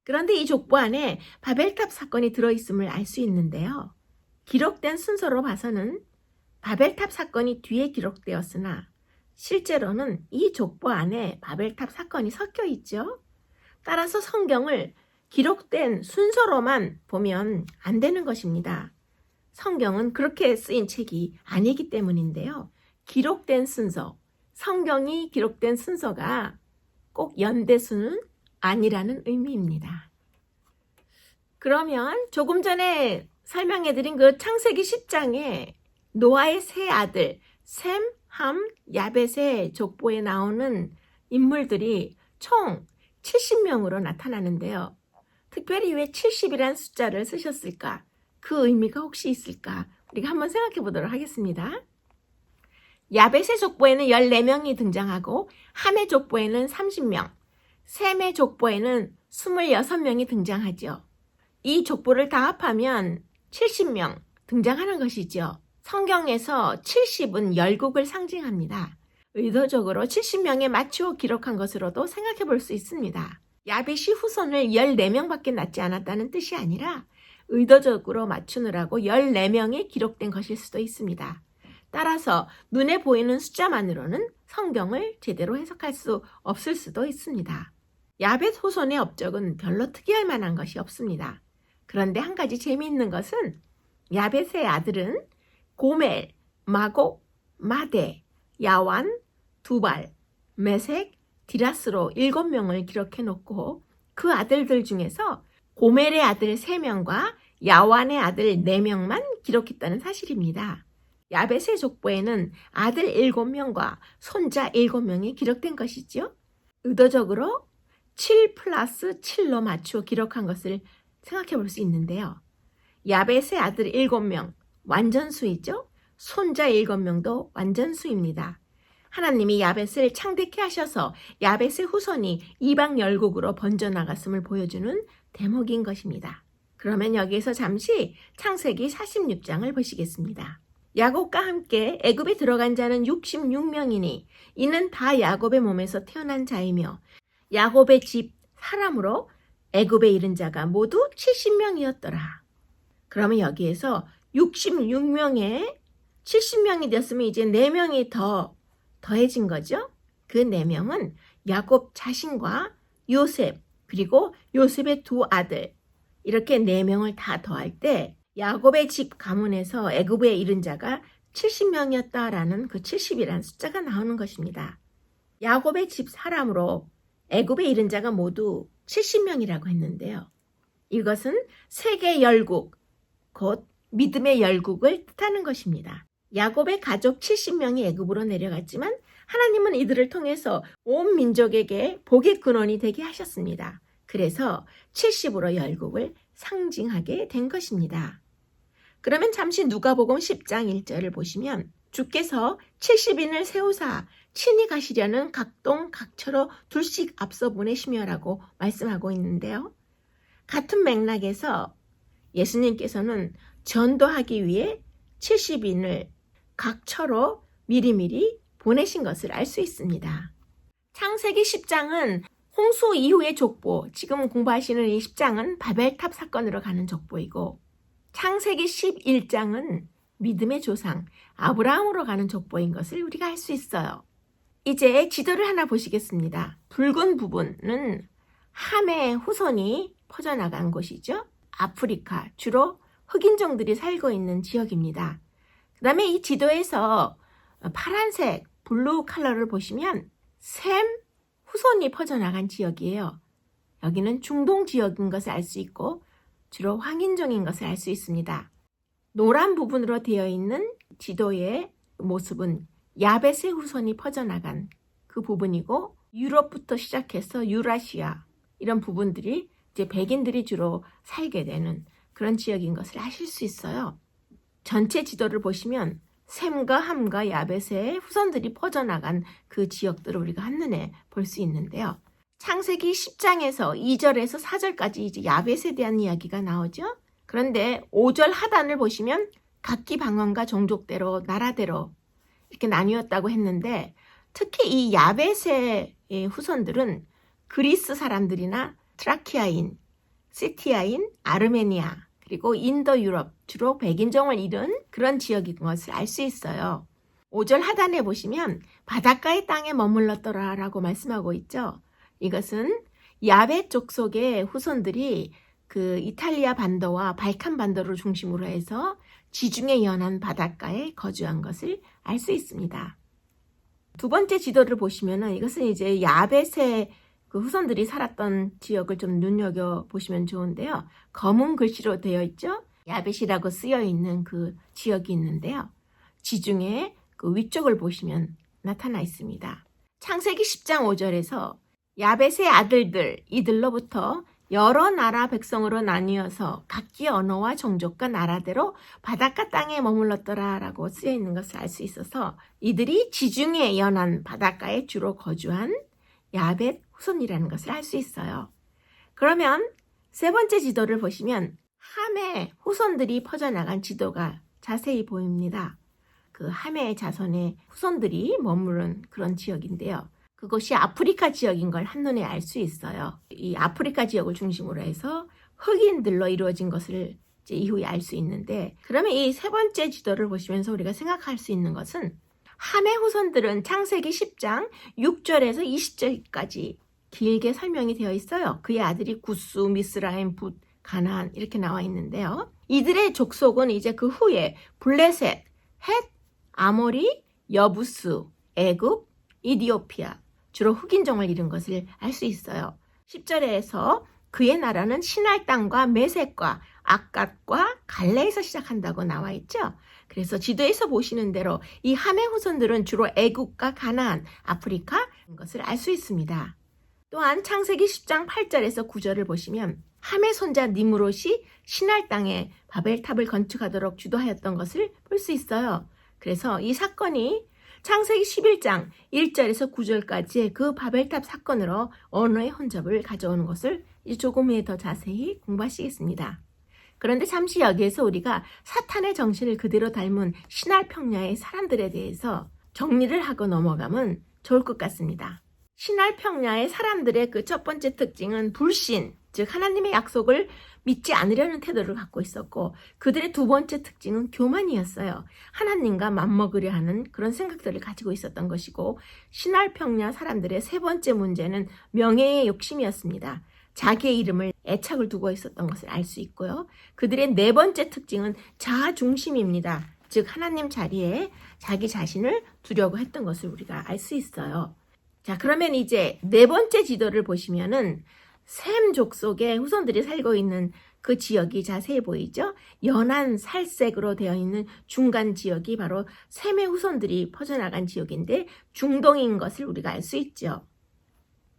그런데 이 족보 안에 바벨탑 사건이 들어있음을 알 수 있는데요. 기록된 순서로 봐서는 바벨탑 사건이 뒤에 기록되었으나 실제로는 이 족보 안에 바벨탑 사건이 섞여 있죠. 따라서 성경을 기록된 순서로만 보면 안 되는 것입니다. 성경은 그렇게 쓰인 책이 아니기 때문인데요. 기록된 순서, 성경이 기록된 순서가 꼭 연대수는 아니라는 의미입니다. 그러면 조금 전에 설명해드린 그 창세기 10장에 노아의 세 아들 셈, 함, 야벳의 족보에 나오는 인물들이 총 70명으로 나타나는데요. 특별히 왜 70이란 숫자를 쓰셨을까? 그 의미가 혹시 있을까? 우리가 한번 생각해 보도록 하겠습니다. 야벳의 족보에는 14명이 등장하고 함의 족보에는 30명, 셈의 족보에는 26명이 등장하죠. 이 족보를 다 합하면 70명 등장하는 것이죠. 성경에서 70은 열국을 상징합니다. 의도적으로 70명에 맞추어 기록한 것으로도 생각해 볼 수 있습니다. 야벳이 후손을 14명밖에 낳지 않았다는 뜻이 아니라 의도적으로 맞추느라고 14명이 기록된 것일 수도 있습니다. 따라서 눈에 보이는 숫자만으로는 성경을 제대로 해석할 수 없을 수도 있습니다. 야벳 후손의 업적은 별로 특이할 만한 것이 없습니다. 그런데 한 가지 재미있는 것은 야벳의 아들은 고멜, 마곡, 마대, 야완, 두발, 메색, 디라스로 7명을 기록해 놓고 그 아들들 중에서 고멜의 아들 3명과 야완의 아들 4명만 기록했다는 사실입니다. 야벳의 족보에는 아들 7명과 손자 7명이 기록된 것이죠. 의도적으로 7 플러스 7로 맞추어 기록한 것을 생각해 볼 수 있는데요. 야벳의 아들 7명, 완전수이죠. 손자 7명도 완전수입니다. 하나님이 야벳을 창대케 하셔서 야벳의 후손이 이방 열국으로 번져나갔음을 보여주는 대목인 것입니다. 그러면 여기에서 잠시 창세기 46장을 보시겠습니다. 야곱과 함께 애굽에 들어간 자는 66명이니 이는 다 야곱의 몸에서 태어난 자이며 야곱의 집 사람으로 애굽에 이른 자가 모두 70명이었더라. 그러면 여기에서 66명에 70명이 되었으면 이제 4명이 더해진 거죠. 그 4명은 야곱 자신과 요셉 그리고 요셉의 2 아들 이렇게 4명을 다 더할 때 야곱의 집 가문에서 애굽에 이른 자가 70명이었다라는 그 70이라는 숫자가 나오는 것입니다. 야곱의 집 사람으로 애굽에 이른 자가 모두 70명이라고 했는데요. 이것은 세계 열국, 곧 믿음의 열국을 뜻하는 것입니다. 야곱의 가족 70명이 애굽으로 내려갔지만 하나님은 이들을 통해서 온 민족에게 복의 근원이 되게 하셨습니다. 그래서 70으로 열국을 상징하게 된 것입니다. 그러면 잠시 누가복음 10장 1절을 보시면 주께서 70인을 세우사 친히 가시려는 각동 각처로 둘씩 앞서 보내시며라고 말씀하고 있는데요. 같은 맥락에서 예수님께서는 전도하기 위해 70인을 각처로 미리미리 보내신 것을 알 수 있습니다. 창세기 10장은 홍수 이후의 족보, 지금 공부하시는 이 10장은 바벨탑 사건으로 가는 족보이고 창세기 11장은 믿음의 조상 아브라함으로 가는 족보인 것을 우리가 알 수 있어요. 이제 지도를 하나 보시겠습니다. 붉은 부분은 함의 후손이 퍼져나간 곳이죠. 아프리카, 주로 흑인종들이 살고 있는 지역입니다. 그 다음에 이 지도에서 파란색, 블루 컬러를 보시면 셈 후손이 퍼져나간 지역이에요. 여기는 중동 지역인 것을 알 수 있고 주로 황인종인 것을 알 수 있습니다. 노란 부분으로 되어 있는 지도의 모습은 야벳의 후손이 퍼져나간 그 부분이고 유럽부터 시작해서 유라시아 이런 부분들이 이제 백인들이 주로 살게 되는 그런 지역인 것을 아실 수 있어요. 전체 지도를 보시면 셈과 함과 야벳의 후손들이 퍼져나간 그 지역들을 우리가 한눈에 볼 수 있는데요. 창세기 10장에서 2절에서 4절까지 이제 야벳에 대한 이야기가 나오죠. 그런데 5절 하단을 보시면 각기 방언과 종족대로 나라대로 이렇게 나뉘었다고 했는데 특히 이 야벳의 후손들은 그리스 사람들이나 트라키아인, 시티아인, 아르메니아 그리고 인도 유럽 주로 백인종을 이룬 그런 지역인 것을 알 수 있어요. 5절 하단에 보시면 바닷가의 땅에 머물렀더라 라고 말씀하고 있죠. 이것은 야베 족속의 후손들이 그 이탈리아 반도와 발칸 반도를 중심으로 해서 지중해 연안 바닷가에 거주한 것을 알 수 있습니다. 두 번째 지도를 보시면은 이것은 이제 야벳의 그 후손들이 살았던 지역을 좀 눈여겨 보시면 좋은데요. 검은 글씨로 되어 있죠. 야벳이라고 쓰여 있는 그 지역이 있는데요. 지중해 그 위쪽을 보시면 나타나 있습니다. 창세기 10장 5절에서 야벳의 아들들 이들로부터 여러 나라 백성으로 나뉘어서 각기 언어와 종족과 나라대로 바닷가 땅에 머물렀더라 라고 쓰여 있는 것을 알 수 있어서 이들이 지중해 연안 바닷가에 주로 거주한 야벳 후손이라는 것을 알 수 있어요. 그러면 세 번째 지도를 보시면 함의 후손들이 퍼져나간 지도가 자세히 보입니다. 그 함의 자손의 후손들이 머무른 그런 지역인데요. 그것이 아프리카 지역인 걸 한눈에 알 수 있어요. 이 아프리카 지역을 중심으로 해서 흑인들로 이루어진 것을 이제 이후에 알 수 있는데, 그러면 이 세 번째 지도를 보시면서 우리가 생각할 수 있는 것은 함의 후손들은 창세기 10장 6절에서 20절까지 길게 설명이 되어 있어요. 그의 아들이 구스, 미스라임, 붓, 가나안 이렇게 나와 있는데요. 이들의 족속은 이제 그 후에 블레셋, 헷, 아모리, 여부스, 애굽, 이디오피아 주로 흑인종을 잃은 것을 알 수 있어요. 10절에서 그의 나라는 시날 땅과 메섹과 악갓과 갈레에서 시작한다고 나와 있죠. 그래서 지도에서 보시는 대로 이 함의 후손들은 주로 애국과 가나안, 아프리카인 것을 알 수 있습니다. 또한 창세기 10장 8절에서 9절을 보시면 함의 손자 니므롯이 시날 땅에 바벨탑을 건축하도록 주도하였던 것을 볼 수 있어요. 그래서 이 사건이 창세기 11장 1절에서 9절까지의 그 바벨탑 사건으로 언어의 혼잡을 가져오는 것을 조금 후에 더 자세히 공부하시겠습니다. 그런데 잠시 여기에서 우리가 사탄의 정신을 그대로 닮은 시날 평야의 사람들에 대해서 정리를 하고 넘어가면 좋을 것 같습니다. 시날 평야의 사람들의 그 첫 번째 특징은 불신, 즉 하나님의 약속을 믿지 않으려는 태도를 갖고 있었고, 그들의 두 번째 특징은 교만이었어요. 하나님과 맞먹으려 하는 그런 생각들을 가지고 있었던 것이고, 시날 평야 사람들의 세 번째 문제는 명예의 욕심이었습니다. 자기의 이름을 애착을 두고 있었던 것을 알 수 있고요. 그들의 네 번째 특징은 자아중심입니다. 즉 하나님 자리에 자기 자신을 두려고 했던 것을 우리가 알 수 있어요. 자, 그러면 이제 네 번째 지도를 보시면은 셈 족속의 후손들이 살고 있는 그 지역이 자세히 보이죠? 연한 살색으로 되어 있는 중간 지역이 바로 셈의 후손들이 퍼져나간 지역인데 중동인 것을 우리가 알 수 있죠.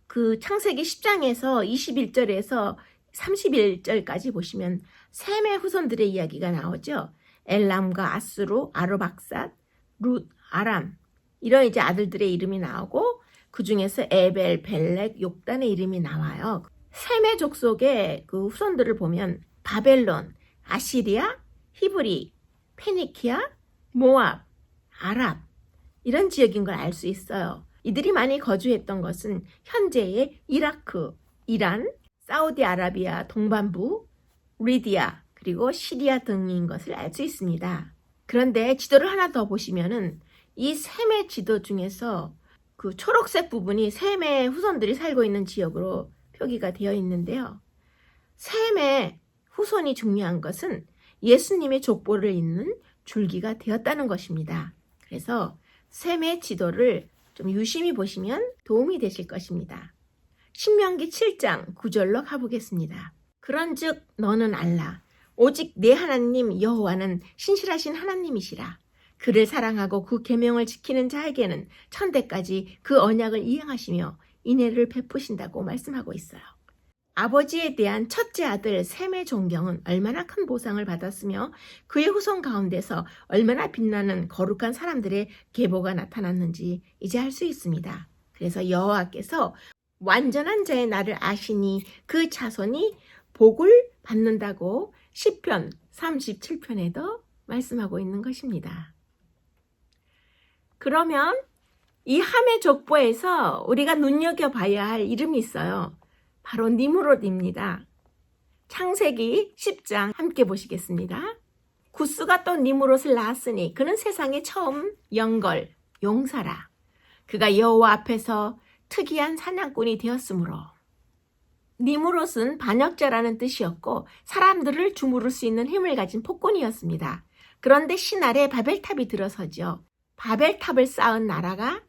그 창세기 10장에서 21절에서 31절까지 보시면 셈의 후손들의 이야기가 나오죠. 엘람과 아수르, 아르박삿, 룻, 아람 이런 이제 아들들의 이름이 나오고, 그 중에서 에벨, 벨렉, 욕단의 이름이 나와요. 셈의 족속의 그 후손들을 보면 바벨론, 아시리아, 히브리, 페니키아, 모압, 아랍 이런 지역인 걸 알 수 있어요. 이들이 많이 거주했던 것은 현재의 이라크, 이란, 사우디아라비아 동반부, 리디아 그리고 시리아 등인 것을 알 수 있습니다. 그런데 지도를 하나 더 보시면은 이 셈의 지도 중에서 그 초록색 부분이 셈의 후손들이 살고 있는 지역으로 표기가 되어 있는데요. 셈의 후손이 중요한 것은 예수님의 족보를 잇는 줄기가 되었다는 것입니다. 그래서 셈의 지도를 좀 유심히 보시면 도움이 되실 것입니다. 신명기 7장 9절로 가보겠습니다. 그런즉 너는 알라. 오직 내 하나님 여호와는 신실하신 하나님이시라. 그를 사랑하고 그 계명을 지키는 자에게는 천대까지 그 언약을 이행하시며 인애를 베푸신다고 말씀하고 있어요. 아버지에 대한 첫째 아들 셈의 존경은 얼마나 큰 보상을 받았으며 그의 후손 가운데서 얼마나 빛나는 거룩한 사람들의 계보가 나타났는지 이제 알 수 있습니다. 그래서 여호와께서 완전한 자의 나를 아시니 그 자손이 복을 받는다고 시편 37편에도 말씀하고 있는 것입니다. 그러면 이 함의 족보에서 우리가 눈여겨봐야 할 이름이 있어요. 바로 니므롯입니다. 창세기 10장 함께 보시겠습니다. 구스가 또 니므롯을 낳았으니 그는 세상에 처음 영걸, 용사라. 그가 여호와 앞에서 특이한 사냥꾼이 되었으므로. 니무롯은 반역자라는 뜻이었고 사람들을 주무를 수 있는 힘을 가진 폭군이었습니다. 그런데 신아래 바벨탑이 들어서죠. 바벨탑을 쌓은 나라가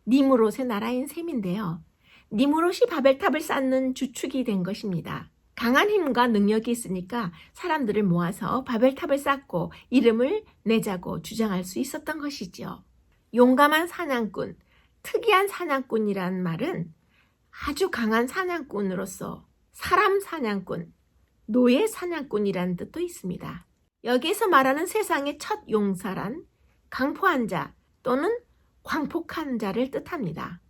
니무롯의 나라인 셈인데요. 니무롯이 바벨탑을 쌓는 주축이 된 것입니다. 강한 힘과 능력이 있으니까 사람들을 모아서 바벨탑을 쌓고 이름을 내자고 주장할 수 있었던 것이죠. 용감한 사냥꾼, 특이한 사냥꾼이란 말은 아주 강한 사냥꾼으로서 사람 사냥꾼, 노예 사냥꾼이라는 뜻도 있습니다. 여기에서 말하는 세상의 첫 용사란 강포한 자 또는 광폭한 자를 뜻합니다.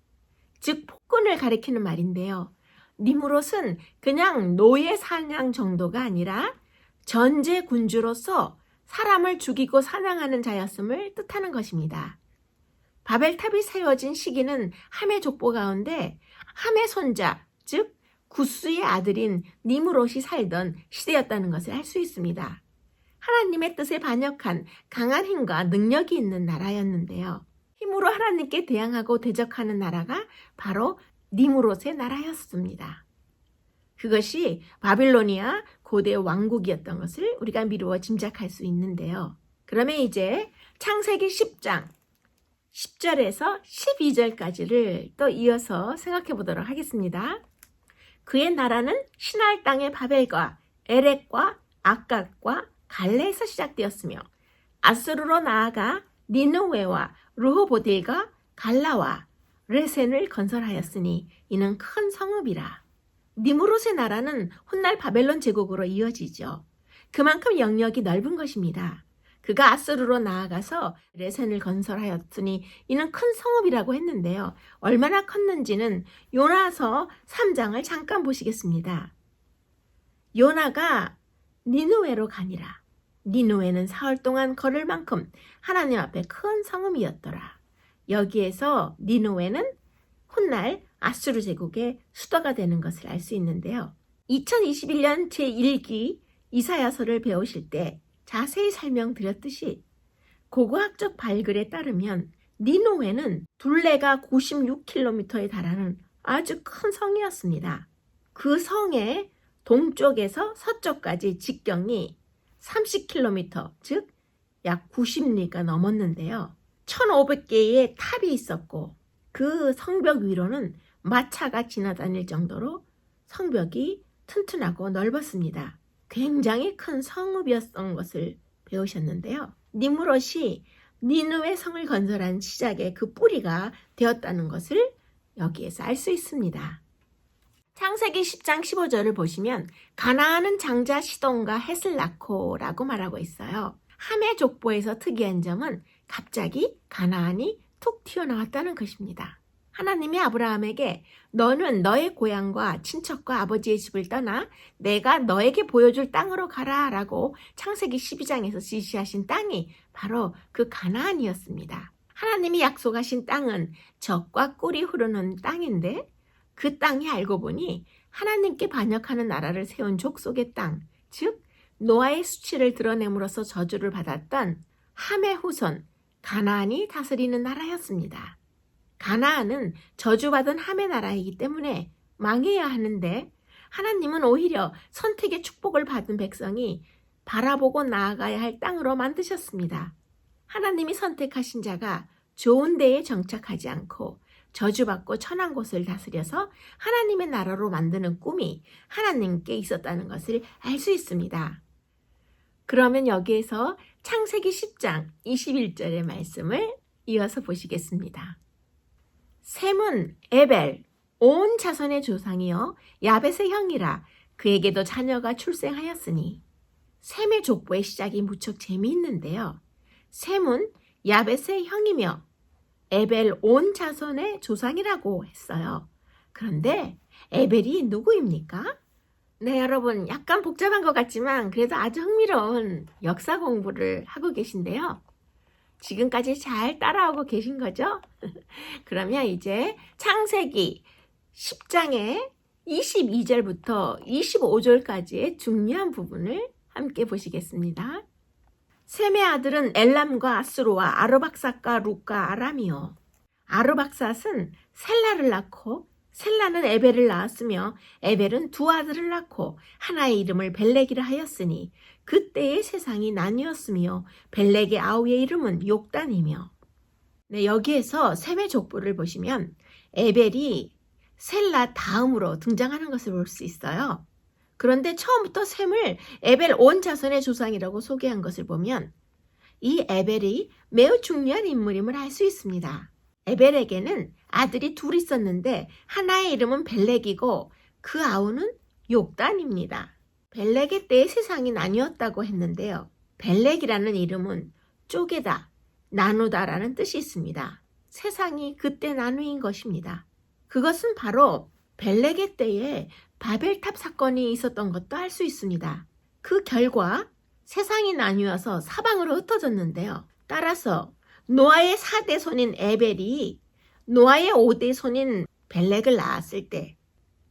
즉 폭군을 가리키는 말인데요. 니무롯은 그냥 노예 사냥 정도가 아니라 전제 군주로서 사람을 죽이고 사냥하는 자였음을 뜻하는 것입니다. 바벨탑이 세워진 시기는 함의 족보 가운데 함의 손자, 즉 구스의 아들인 니무롯이 살던 시대였다는 것을 알 수 있습니다. 하나님의 뜻에 반역한 강한 힘과 능력이 있는 나라였는데요. 힘으로 하나님께 대항하고 대적하는 나라가 바로 니무롯의 나라였습니다. 그것이 바빌로니아 고대 왕국이었던 것을 우리가 미루어 짐작할 수 있는데요. 그러면 이제 창세기 10장 10절에서 12절까지를 또 이어서 생각해 보도록 하겠습니다. 그의 나라는 시날 땅의 바벨과 에렉과 악갓과 갈레에서 시작되었으며 아수르로 나아가 니느웨와 르호보딜과 갈라와 레센을 건설하였으니 이는 큰 성읍이라. 니무롯의 나라는 훗날 바벨론 제국으로 이어지죠. 그만큼 영역이 넓은 것입니다. 그가 아수르로 나아가서 레센을 건설하였으니 이는 큰 성읍이라고 했는데요. 얼마나 컸는지는 요나서 3장을 잠깐 보시겠습니다. 요나가 니느웨로 가니라. 니느웨는 사흘 동안 걸을 만큼 하나님 앞에 큰 성읍이었더라. 여기에서 니느웨는 훗날 아수르 제국의 수도가 되는 것을 알 수 있는데요. 2021년 제1기 이사야서를 배우실 때 자세히 설명드렸듯이 고고학적 발굴에 따르면 니느웨는 둘레가 96km에 달하는 아주 큰 성이었습니다. 그 성의 동쪽에서 서쪽까지 직경이 30km, 즉 약 90리가 넘었는데요. 1500개의 탑이 있었고 그 성벽 위로는 마차가 지나다닐 정도로 성벽이 튼튼하고 넓었습니다. 굉장히 큰 성읍이었던 것을 배우셨는데요. 니무롯이 니느웨 성을 건설한 시작의 그 뿌리가 되었다는 것을 여기에서 알 수 있습니다. 창세기 10장 15절을 보시면 가나안은 장자 시돈과 헷을 낳고라고 말하고 있어요. 함의 족보에서 특이한 점은 갑자기 가나안이 툭 튀어나왔다는 것입니다. 하나님이 아브라함에게 너는 너의 고향과 친척과 아버지의 집을 떠나 내가 너에게 보여줄 땅으로 가라 라고 창세기 12장에서 지시하신 땅이 바로 그 가나안이었습니다. 하나님이 약속하신 땅은 젖과 꿀이 흐르는 땅인데 그 땅이 알고 보니 하나님께 반역하는 나라를 세운 족속의 땅, 즉 노아의 수치를 드러냄으로써 저주를 받았던 함의 후손 가나안이 다스리는 나라였습니다. 가나안은 저주받은 함의 나라이기 때문에 망해야 하는데 하나님은 오히려 선택의 축복을 받은 백성이 바라보고 나아가야 할 땅으로 만드셨습니다. 하나님이 선택하신 자가 좋은 데에 정착하지 않고 저주받고 천한 곳을 다스려서 하나님의 나라로 만드는 꿈이 하나님께 있었다는 것을 알 수 있습니다. 그러면 여기에서 창세기 10장 21절의 말씀을 이어서 보시겠습니다. 셈은 에벨, 온 자손의 조상이요 야벳의 형이라 그에게도 자녀가 출생하였으니 셈의 족보의 시작이 무척 재미있는데요. 셈은 야벳의 형이며 에벨 온 자손의 조상이라고 했어요. 그런데 에벨이 누구입니까? 네, 여러분 약간 복잡한 것 같지만 그래도 아주 흥미로운 역사 공부를 하고 계신데요. 지금까지 잘 따라오고 계신 거죠? 그러면 이제 창세기 10장의 22절부터 25절까지의 중요한 부분을 함께 보시겠습니다. 셈의 아들은 엘람과 아수르와 아르박삿과 룻과 아람이요. 아르박삿은 셀라를 낳고 셀라는 에벨을 낳았으며 에벨은 두 아들을 낳고 하나의 이름을 벨렉이라 하였으니 그때의 세상이 나뉘었으며 벨렉의 아우의 이름은 욕단이며. 네, 여기에서 셈의 족보를 보시면 에벨이 셀라 다음으로 등장하는 것을 볼 수 있어요. 그런데 처음부터 셈을 에벨 온 자손의 조상이라고 소개한 것을 보면 이 에벨이 매우 중요한 인물임을 알 수 있습니다. 에벨에게는 아들이 둘 있었는데 하나의 이름은 벨렉이고 그 아우는 욕단입니다. 벨렉의 때에 세상이 나뉘었다고 했는데요. 벨렉이라는 이름은 쪼개다, 나누다라는 뜻이 있습니다. 세상이 그때 나누인 것입니다. 그것은 바로 벨렉의 때에 바벨탑 사건이 있었던 것도 알 수 있습니다. 그 결과 세상이 나뉘어서 사방으로 흩어졌는데요. 따라서 노아의 4대 손인 에벨이 노아의 5대 손인 벨렉을 낳았을 때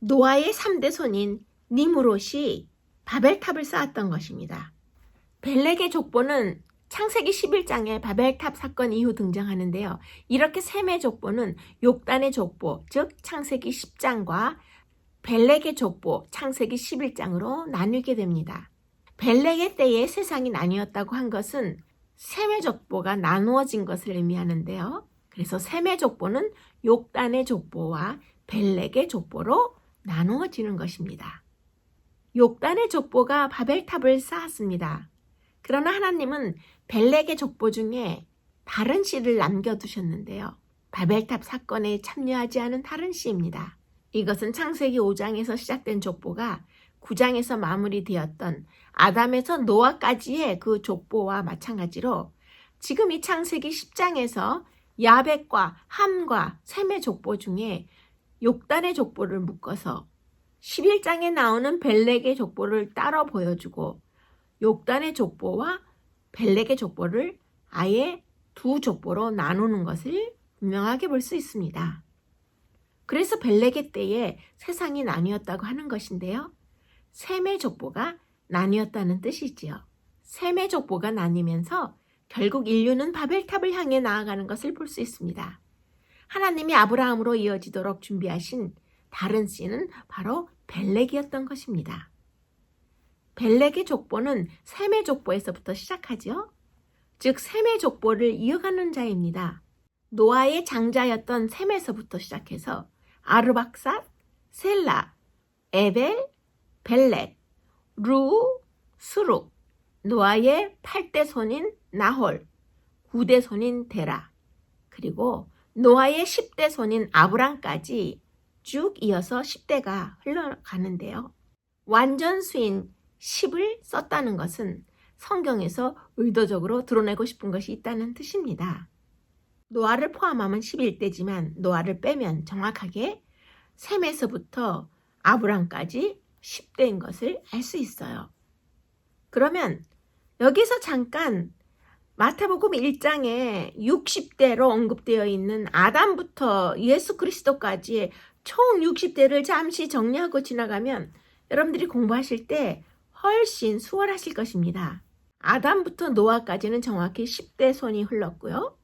노아의 3대 손인 니므롯이 바벨탑을 쌓았던 것입니다. 벨렉의 족보는 창세기 11장에 바벨탑 사건 이후 등장하는데요. 이렇게 셈의 족보는 욕단의 족보, 즉 창세기 10장과 벨렉의 족보, 창세기 11장으로 나뉘게 됩니다. 벨렉의 때에 세상이 나뉘었다고 한 것은 셈의 족보가 나누어진 것을 의미하는데요. 그래서 셈의 족보는 욕단의 족보와 벨렉의 족보로 나누어지는 것입니다. 욕단의 족보가 바벨탑을 쌓았습니다. 그러나 하나님은 벨렉의 족보 중에 다른 씨를 남겨두셨는데요. 바벨탑 사건에 참여하지 않은 다른 씨입니다. 이것은 창세기 5장에서 시작된 족보가 9장에서 마무리되었던 아담에서 노아까지의 그 족보와 마찬가지로 지금 이 창세기 10장에서 야벳과 함과 셈의 족보 중에 욕단의 족보를 묶어서 11장에 나오는 벨렉의 족보를 따로 보여주고 욕단의 족보와 벨렉의 족보를 아예 두 족보로 나누는 것을 분명하게 볼 수 있습니다. 그래서 벨렉의 때에 세상이 나뉘었다고 하는 것인데요. 셈의 족보가 나뉘었다는 뜻이지요. 셈의 족보가 나뉘면서 결국 인류는 바벨탑을 향해 나아가는 것을 볼 수 있습니다. 하나님이 아브라함으로 이어지도록 준비하신 다른 씨는 바로 벨렉이었던 것입니다. 벨렉의 족보는 셈의 족보에서부터 시작하죠. 즉 셈의 족보를 이어가는 자입니다. 노아의 장자였던 셈에서부터 시작해서 아르박삿, 셀라, 에벨, 벨렉, 루, 수룩, 노아의 8대 손인 나홀, 9대 손인 데라, 그리고 노아의 10대 손인 아브람까지 쭉 이어서 10대가 흘러가는데요. 완전수인 10을 썼다는 것은 성경에서 의도적으로 드러내고 싶은 것이 있다는 뜻입니다. 노아를 포함하면 11대지만 노아를 빼면 정확하게 셈에서부터 아브람까지 10대인 것을 알 수 있어요. 그러면 여기서 잠깐 마태복음 1장에 60대로 언급되어 있는 아담부터 예수 그리스도까지의 총 60대를 잠시 정리하고 지나가면 여러분들이 공부하실 때 훨씬 수월하실 것입니다. 아담부터 노아까지는 정확히 10대 손이 흘렀고요.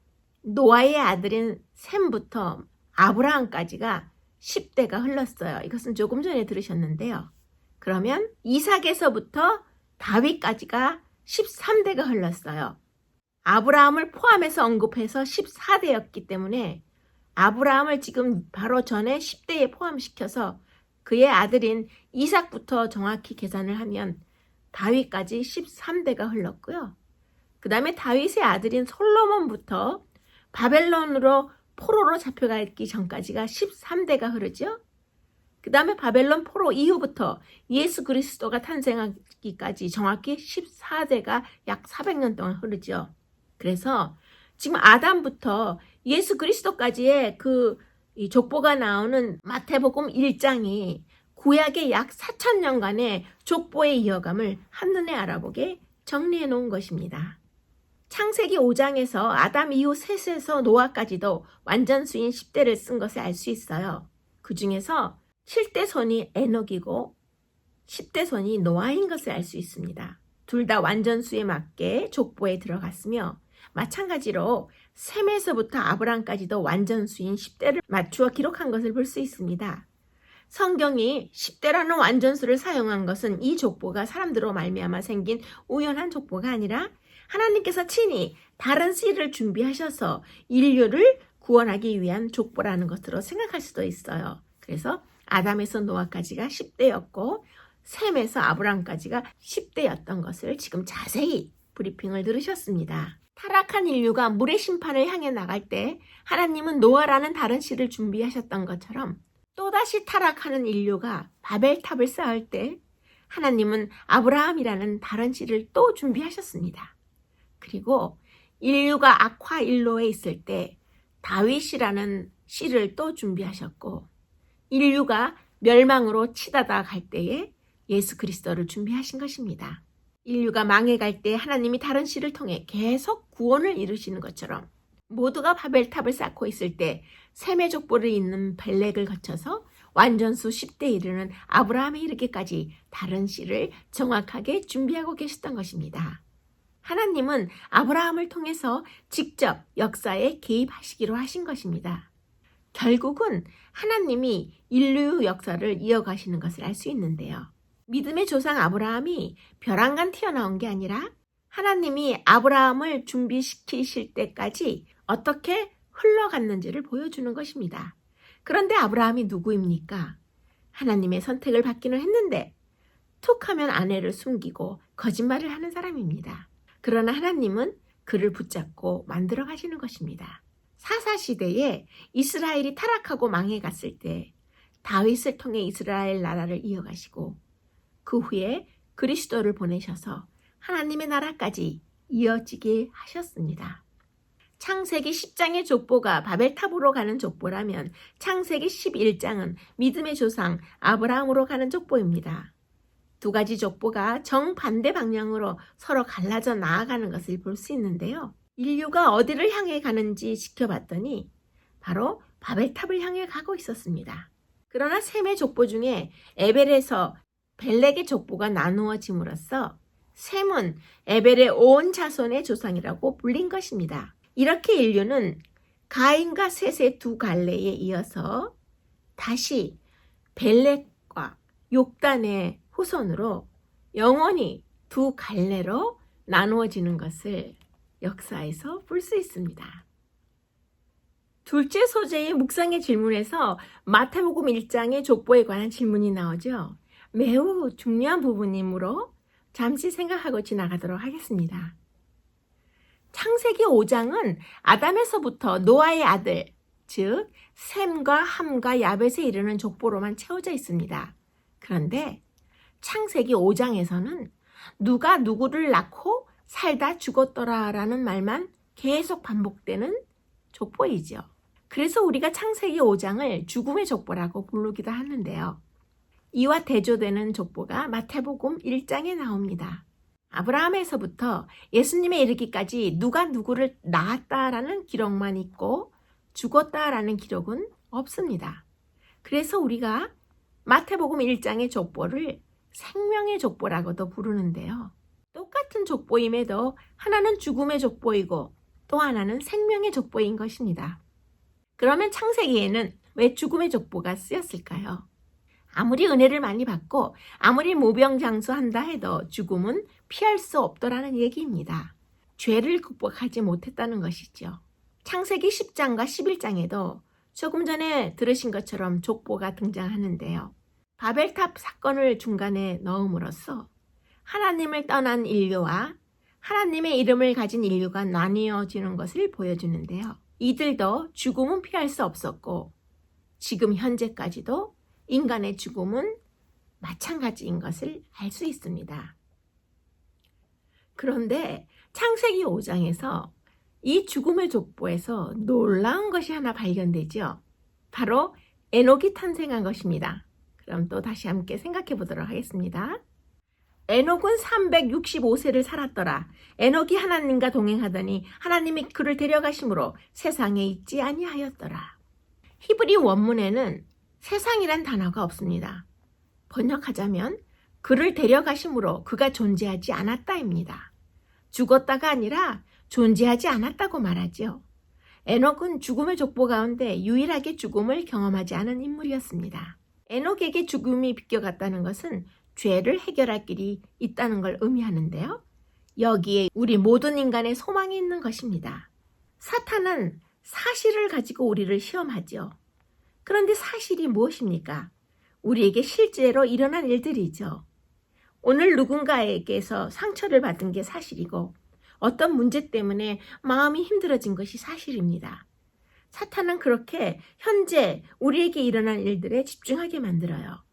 노아의 아들인 셈부터 아브라함까지가 10대가 흘렀어요. 이것은 조금 전에 들으셨는데요. 그러면 이삭에서부터 다윗까지가 13대가 흘렀어요. 아브라함을 포함해서 언급해서 14대였기 때문에 아브라함을 지금 바로 전에 10대에 포함시켜서 그의 아들인 이삭부터 정확히 계산을 하면 다윗까지 13대가 흘렀고요. 그 다음에 다윗의 아들인 솔로몬부터 바벨론으로 포로로 잡혀가기 전까지가 13대가 흐르죠. 그 다음에 바벨론 포로 이후부터 예수 그리스도가 탄생하기까지 정확히 14대가 약 400년 동안 흐르죠. 그래서 지금 아담부터 예수 그리스도까지의 이 족보가 나오는 마태복음 1장이 구약의 약 4,000년간의 족보의 이어감을 한눈에 알아보게 정리해 놓은 것입니다. 창세기 5장에서 아담 이후 셋에서 노아까지도 완전수인 10대를 쓴 것을 알 수 있어요. 그 중에서 7대 손이 에녹이고 10대 손이 노아인 것을 알 수 있습니다. 둘 다 완전수에 맞게 족보에 들어갔으며 마찬가지로 셈에서부터 아브람까지도 완전수인 10대를 맞추어 기록한 것을 볼 수 있습니다. 성경이 10대라는 완전수를 사용한 것은 이 족보가 사람들로 말미암아 생긴 우연한 족보가 아니라 하나님께서 친히 다른 씨를 준비하셔서 인류를 구원하기 위한 족보라는 것으로 생각할 수도 있어요. 그래서 아담에서 노아까지가 10대였고 셈에서 아브람까지가 10대였던 것을 지금 자세히 브리핑을 들으셨습니다. 타락한 인류가 물의 심판을 향해 나갈 때 하나님은 노아라는 다른 씨를 준비하셨던 것처럼 또다시 타락하는 인류가 바벨탑을 쌓을 때 하나님은 아브라함이라는 다른 씨를 또 준비하셨습니다. 그리고 인류가 악화일로에 있을 때 다윗이라는 씨를 또 준비하셨고 인류가 멸망으로 치닫아 갈 때에 예수 그리스도를 준비하신 것입니다. 인류가 망해갈 때 하나님이 다른 씨를 통해 계속 구원을 이루시는 것처럼 모두가 바벨탑을 쌓고 있을 때 셈의 족보를 잇는 벨렉을 거쳐서 완전수 10대에 이르는 아브라함에 이르기까지 다른 씨를 정확하게 준비하고 계셨던 것입니다. 하나님은 아브라함을 통해서 직접 역사에 개입하시기로 하신 것입니다. 결국은 하나님이 인류 역사를 이어가시는 것을 알 수 있는데요. 믿음의 조상 아브라함이 벼랑간 튀어나온 게 아니라 하나님이 아브라함을 준비시키실 때까지 어떻게 흘러갔는지를 보여주는 것입니다. 그런데 아브라함이 누구입니까? 하나님의 선택을 받기는 했는데 툭 하면 아내를 숨기고 거짓말을 하는 사람입니다. 그러나 하나님은 그를 붙잡고 만들어 가시는 것입니다. 사사시대에 이스라엘이 타락하고 망해갔을 때 다윗을 통해 이스라엘 나라를 이어가시고 그 후에 그리스도를 보내셔서 하나님의 나라까지 이어지게 하셨습니다. 창세기 10장의 족보가 바벨탑으로 가는 족보라면 창세기 11장은 믿음의 조상 아브라함으로 가는 족보입니다. 두 가지 족보가 정반대 방향으로 서로 갈라져 나아가는 것을 볼 수 있는데요. 인류가 어디를 향해 가는지 지켜봤더니 바로 바벨탑을 향해 가고 있었습니다. 그러나 셈의 족보 중에 에벨에서 벨렉의 족보가 나누어짐으로써 셈은 에벨의 온 자손의 조상이라고 불린 것입니다. 이렇게 인류는 가인과 셋의 두 갈래에 이어서 다시 벨렉과 욕단의 후손으로 영원히 두 갈래로 나누어지는 것을 역사에서 볼 수 있습니다. 둘째 소재의 묵상의 질문에서 마태복음 1장의 족보에 관한 질문이 나오죠. 매우 중요한 부분이므로 잠시 생각하고 지나가도록 하겠습니다. 창세기 5장은 아담에서부터 노아의 아들, 즉 셈과 함과 야벳에 이르는 족보로만 채워져 있습니다. 그런데 창세기 5장에서는 누가 누구를 낳고 살다 죽었더라라는 말만 계속 반복되는 족보이죠. 그래서 우리가 창세기 5장을 죽음의 족보라고 부르기도 하는데요. 이와 대조되는 족보가 마태복음 1장에 나옵니다. 아브라함에서부터 예수님에 이르기까지 누가 누구를 낳았다라는 기록만 있고 죽었다라는 기록은 없습니다. 그래서 우리가 마태복음 1장의 족보를 생명의 족보라고도 부르는데요. 똑같은 족보임에도 하나는 죽음의 족보이고 또 하나는 생명의 족보인 것입니다. 그러면 창세기에는 왜 죽음의 족보가 쓰였을까요? 아무리 은혜를 많이 받고 아무리 무병장수한다 해도 죽음은 피할 수 없더라는 얘기입니다. 죄를 극복하지 못했다는 것이죠. 창세기 10장과 11장에도 조금 전에 들으신 것처럼 족보가 등장하는데요. 바벨탑 사건을 중간에 넣음으로써 하나님을 떠난 인류와 하나님의 이름을 가진 인류가 나뉘어지는 것을 보여주는데요. 이들도 죽음은 피할 수 없었고 지금 현재까지도 인간의 죽음은 마찬가지인 것을 알 수 있습니다. 그런데 창세기 5장에서 이 죽음의 족보에서 놀라운 것이 하나 발견되죠. 바로 에녹이 탄생한 것입니다. 그럼 또 다시 함께 생각해 보도록 하겠습니다. 에녹은 365세를 살았더라. 에녹이 하나님과 동행하더니 하나님이 그를 데려가심으로 세상에 있지 아니하였더라. 히브리 원문에는 세상이란 단어가 없습니다. 번역하자면 그를 데려가심으로 그가 존재하지 않았다입니다. 죽었다가 아니라 존재하지 않았다고 말하지요. 에녹은 죽음의 족보 가운데 유일하게 죽음을 경험하지 않은 인물이었습니다. 에녹에게 죽음이 비껴갔다는 것은 죄를 해결할 길이 있다는 걸 의미하는데요. 여기에 우리 모든 인간의 소망이 있는 것입니다. 사탄은 사실을 가지고 우리를 시험하죠. 그런데 사실이 무엇입니까? 우리에게 실제로 일어난 일들이죠. 오늘 누군가에게서 상처를 받은 게 사실이고 어떤 문제 때문에 마음이 힘들어진 것이 사실입니다. 사탄은 그렇게 현재 우리에게 일어난 일들에 집중하게 만들어요.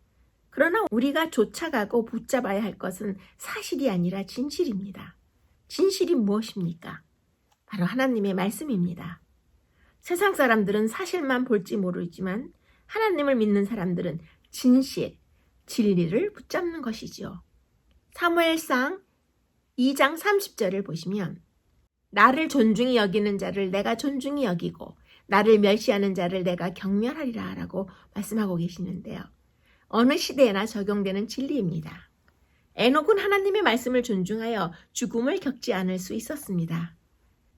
그러나 우리가 쫓아가고 붙잡아야 할 것은 사실이 아니라 진실입니다. 진실이 무엇입니까? 바로 하나님의 말씀입니다. 세상 사람들은 사실만 볼지 모르지만 하나님을 믿는 사람들은 진실, 진리를 붙잡는 것이지요. 사무엘상 2장 30절을 보시면 나를 존중히 여기는 자를 내가 존중히 여기고 나를 멸시하는 자를 내가 경멸하리라 라고 말씀하고 계시는데요. 어느 시대에나 적용되는 진리입니다. 에녹은 하나님의 말씀을 존중하여 죽음을 겪지 않을 수 있었습니다.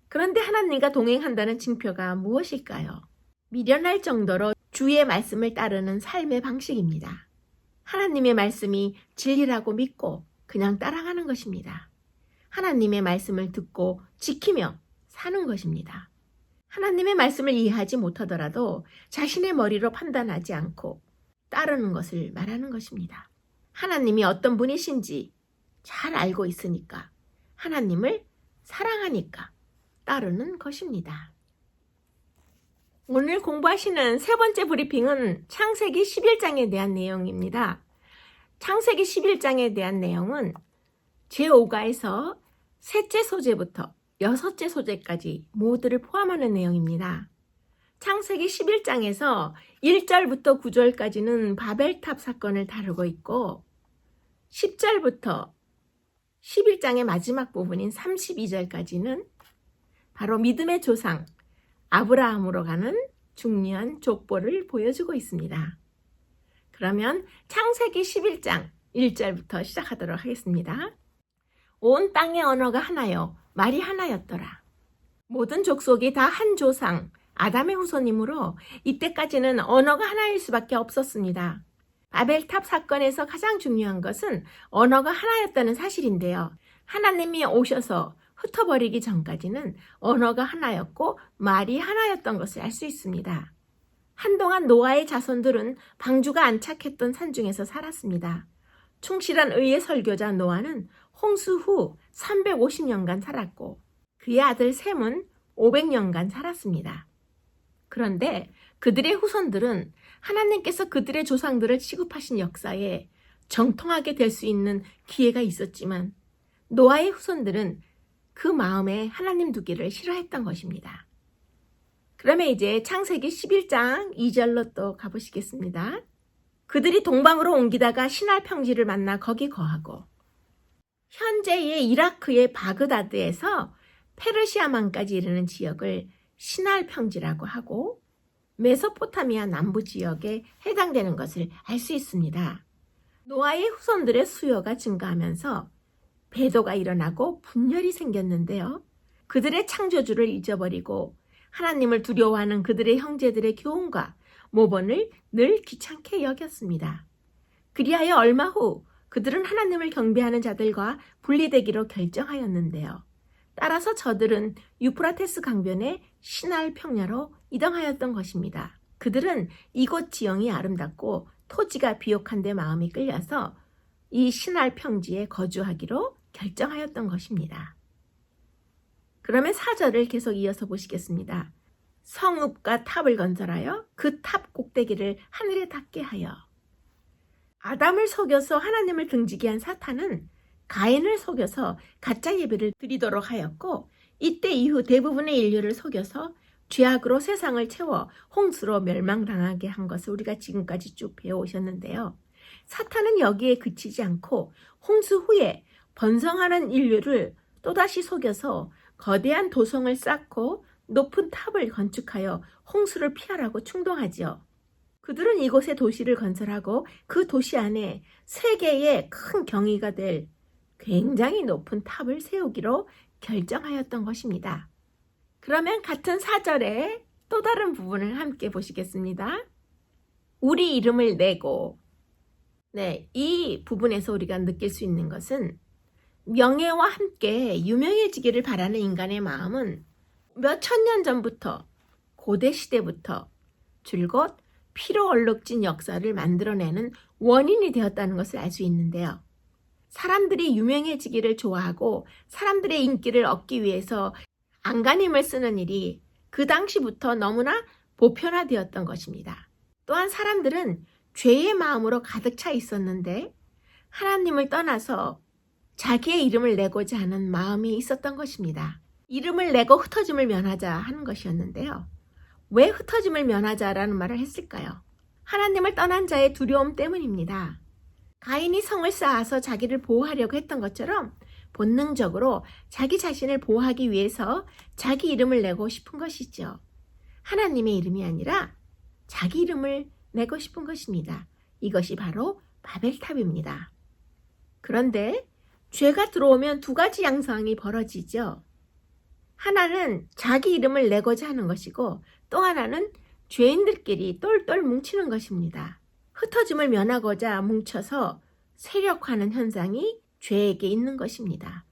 그런데 하나님과 동행한다는 징표가 무엇일까요? 미련할 정도로 주의 말씀을 따르는 삶의 방식입니다. 하나님의 말씀이 진리라고 믿고 그냥 따라가는 것입니다. 하나님의 말씀을 듣고 지키며 사는 것입니다. 하나님의 말씀을 이해하지 못하더라도 자신의 머리로 판단하지 않고 따르는 것을 말하는 것입니다. 하나님이 어떤 분이신지 잘 알고 있으니까 하나님을 사랑하니까 따르는 것입니다. 오늘 공부하시는 세 번째 브리핑은 창세기 11장에 대한 내용입니다. 창세기 11장에 대한 내용은 제5가에서 셋째 소재부터 여섯째 소재까지 모두를 포함하는 내용입니다. 창세기 11장에서 1절부터 9절까지는 바벨탑 사건을 다루고 있고 10절부터 11장의 마지막 부분인 32절까지는 바로 믿음의 조상 아브라함으로 가는 중요한 족보를 보여주고 있습니다. 그러면 창세기 11장 1절부터 시작하도록 하겠습니다. 온 땅의 언어가 하나요, 말이 하나였더라. 모든 족속이 다 한 조상, 아담의 후손이므로 이때까지는 언어가 하나일 수밖에 없었습니다. 바벨탑 사건에서 가장 중요한 것은 언어가 하나였다는 사실인데요. 하나님이 오셔서 흩어버리기 전까지는 언어가 하나였고 말이 하나였던 것을 알 수 있습니다. 한동안 노아의 자손들은 방주가 안착했던 산중에서 살았습니다. 충실한 의의 설교자 노아는 홍수 후 350년간 살았고 그의 아들 셈은 500년간 살았습니다. 그런데 그들의 후손들은 하나님께서 그들의 조상들을 취급하신 역사에 정통하게 될 수 있는 기회가 있었지만 노아의 후손들은 그 마음에 하나님 두기를 싫어했던 것입니다. 그러면 이제 창세기 11장 2절로 또 가보시겠습니다. 그들이 동방으로 옮기다가 시날 평지를 만나 거기 거하고 현재의 이라크의 바그다드에서 페르시아만까지 이르는 지역을 시날 평지라고 하고 메소포타미아 남부 지역에 해당되는 것을 알 수 있습니다. 노아의 후손들의 수요가 증가하면서 배도가 일어나고 분열이 생겼는데요. 그들의 창조주를 잊어버리고 하나님을 두려워하는 그들의 형제들의 교훈과 모본을 늘 귀찮게 여겼습니다. 그리하여 얼마 후 그들은 하나님을 경배하는 자들과 분리되기로 결정하였는데요. 따라서 저들은 유프라테스 강변의 시날 평야로 이동하였던 것입니다. 그들은 이곳 지형이 아름답고 토지가 비옥한 데 마음이 끌려서 이 시날 평지에 거주하기로 결정하였던 것입니다. 그러면 4절을 계속 이어서 보시겠습니다. 성읍과 탑을 건설하여 그 탑 꼭대기를 하늘에 닿게 하여. 아담을 속여서 하나님을 등지게 한 사탄은 가인을 속여서 가짜 예배를 드리도록 하였고 이때 이후 대부분의 인류를 속여서 죄악으로 세상을 채워 홍수로 멸망당하게 한 것을 우리가 지금까지 쭉 배워오셨는데요. 사탄은 여기에 그치지 않고 홍수 후에 번성하는 인류를 또다시 속여서 거대한 도성을 쌓고 높은 탑을 건축하여 홍수를 피하라고 충동하지요. 그들은 이곳에 도시를 건설하고 그 도시 안에 세계의 큰 경이가 될 굉장히 높은 탑을 세우기로 결정하였던 것입니다. 그러면 같은 4절의 또 다른 부분을 함께 보시겠습니다. 우리 이름을 내고, 네, 이 부분에서 우리가 느낄 수 있는 것은 명예와 함께 유명해지기를 바라는 인간의 마음은 몇 천년 전부터 고대 시대부터 줄곧 피로 얼룩진 역사를 만들어내는 원인이 되었다는 것을 알 수 있는데요. 사람들이 유명해지기를 좋아하고 사람들의 인기를 얻기 위해서 안간힘을 쓰는 일이 그 당시부터 너무나 보편화되었던 것입니다. 또한 사람들은 죄의 마음으로 가득 차 있었는데 하나님을 떠나서 자기의 이름을 내고자 하는 마음이 있었던 것입니다. 이름을 내고 흩어짐을 면하자 하는 것이었는데요. 왜 흩어짐을 면하자라는 말을 했을까요? 하나님을 떠난 자의 두려움 때문입니다. 가인이 성을 쌓아서 자기를 보호하려고 했던 것처럼 본능적으로 자기 자신을 보호하기 위해서 자기 이름을 내고 싶은 것이죠. 하나님의 이름이 아니라 자기 이름을 내고 싶은 것입니다. 이것이 바로 바벨탑입니다. 그런데 죄가 들어오면 두 가지 양상이 벌어지죠. 하나는 자기 이름을 내고자 하는 것이고 또 하나는 죄인들끼리 똘똘 뭉치는 것입니다. 흩어짐을 면하고자 뭉쳐서 세력화하는 현상이 죄에게 있는 것입니다.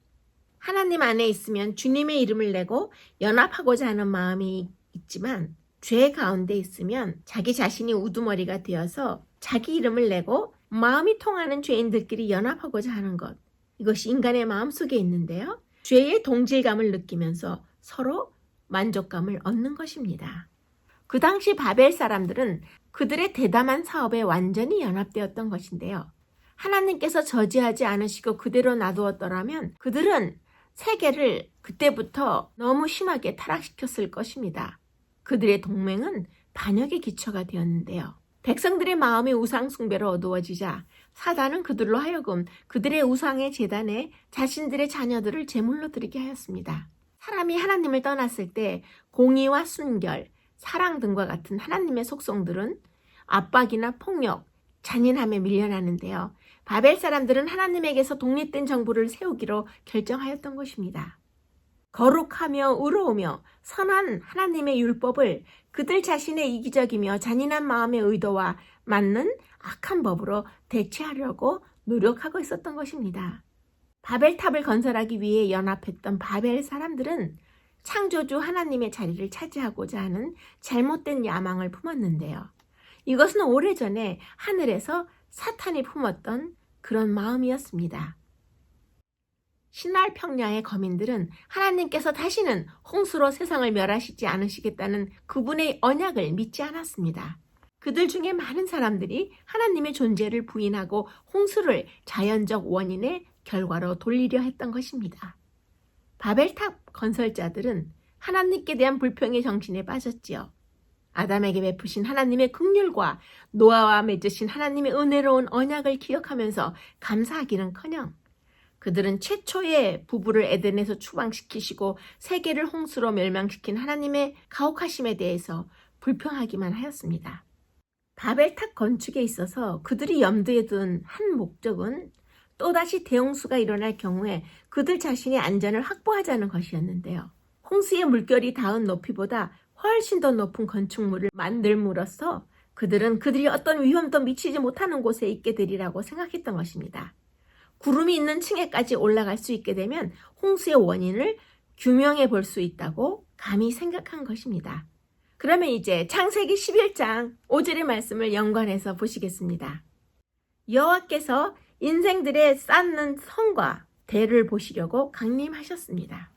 하나님 안에 있으면 주님의 이름을 내고 연합하고자 하는 마음이 있지만 죄 가운데 있으면 자기 자신이 우두머리가 되어서 자기 이름을 내고 마음이 통하는 죄인들끼리 연합하고자 하는 것, 이것이 인간의 마음속에 있는데요. 죄의 동질감을 느끼면서 서로 만족감을 얻는 것입니다. 그 당시 바벨 사람들은 그들의 대담한 사업에 완전히 연합되었던 것인데요. 하나님께서 저지하지 않으시고 그대로 놔두었더라면 그들은 세계를 그때부터 너무 심하게 타락시켰을 것입니다. 그들의 동맹은 반역의 기초가 되었는데요. 백성들의 마음이 우상 숭배로 어두워지자 사단은 그들로 하여금 그들의 우상의 제단에 자신들의 자녀들을 제물로 드리게 하였습니다. 사람이 하나님을 떠났을 때 공의와 순결, 사랑 등과 같은 하나님의 속성들은 압박이나 폭력, 잔인함에 밀려나는데요. 바벨 사람들은 하나님에게서 독립된 정부를 세우기로 결정하였던 것입니다. 거룩하며 의로우며 선한 하나님의 율법을 그들 자신의 이기적이며 잔인한 마음의 의도와 맞는 악한 법으로 대체하려고 노력하고 있었던 것입니다. 바벨탑을 건설하기 위해 연합했던 바벨 사람들은 창조주 하나님의 자리를 차지하고자 하는 잘못된 야망을 품었는데요. 이것은 오래전에 하늘에서 사탄이 품었던 그런 마음이었습니다. 신할 평야의 거민들은 하나님께서 다시는 홍수로 세상을 멸하시지 않으시겠다는 그분의 언약을 믿지 않았습니다. 그들 중에 많은 사람들이 하나님의 존재를 부인하고 홍수를 자연적 원인의 결과로 돌리려 했던 것입니다. 바벨탑 건설자들은 하나님께 대한 불평의 정신에 빠졌지요. 아담에게 베푸신 하나님의 긍휼과 노아와 맺으신 하나님의 은혜로운 언약을 기억하면서 감사하기는커녕 그들은 최초의 부부를 에덴에서 추방시키시고 세계를 홍수로 멸망시킨 하나님의 가혹하심에 대해서 불평하기만 하였습니다. 바벨탑 건축에 있어서 그들이 염두에 둔 한 목적은 또다시 대홍수가 일어날 경우에 그들 자신의 안전을 확보하자는 것이었는데요. 홍수의 물결이 닿은 높이보다 훨씬 더 높은 건축물을 만들므로써 그들은 그들이 어떤 위험도 미치지 못하는 곳에 있게 되리라고 생각했던 것입니다. 구름이 있는 층에까지 올라갈 수 있게 되면 홍수의 원인을 규명해 볼 수 있다고 감히 생각한 것입니다. 그러면 이제 창세기 11장 5절의 말씀을 연관해서 보시겠습니다. 여호와께서 인생들의 쌓는 성과 대를 보시려고 강림하셨습니다.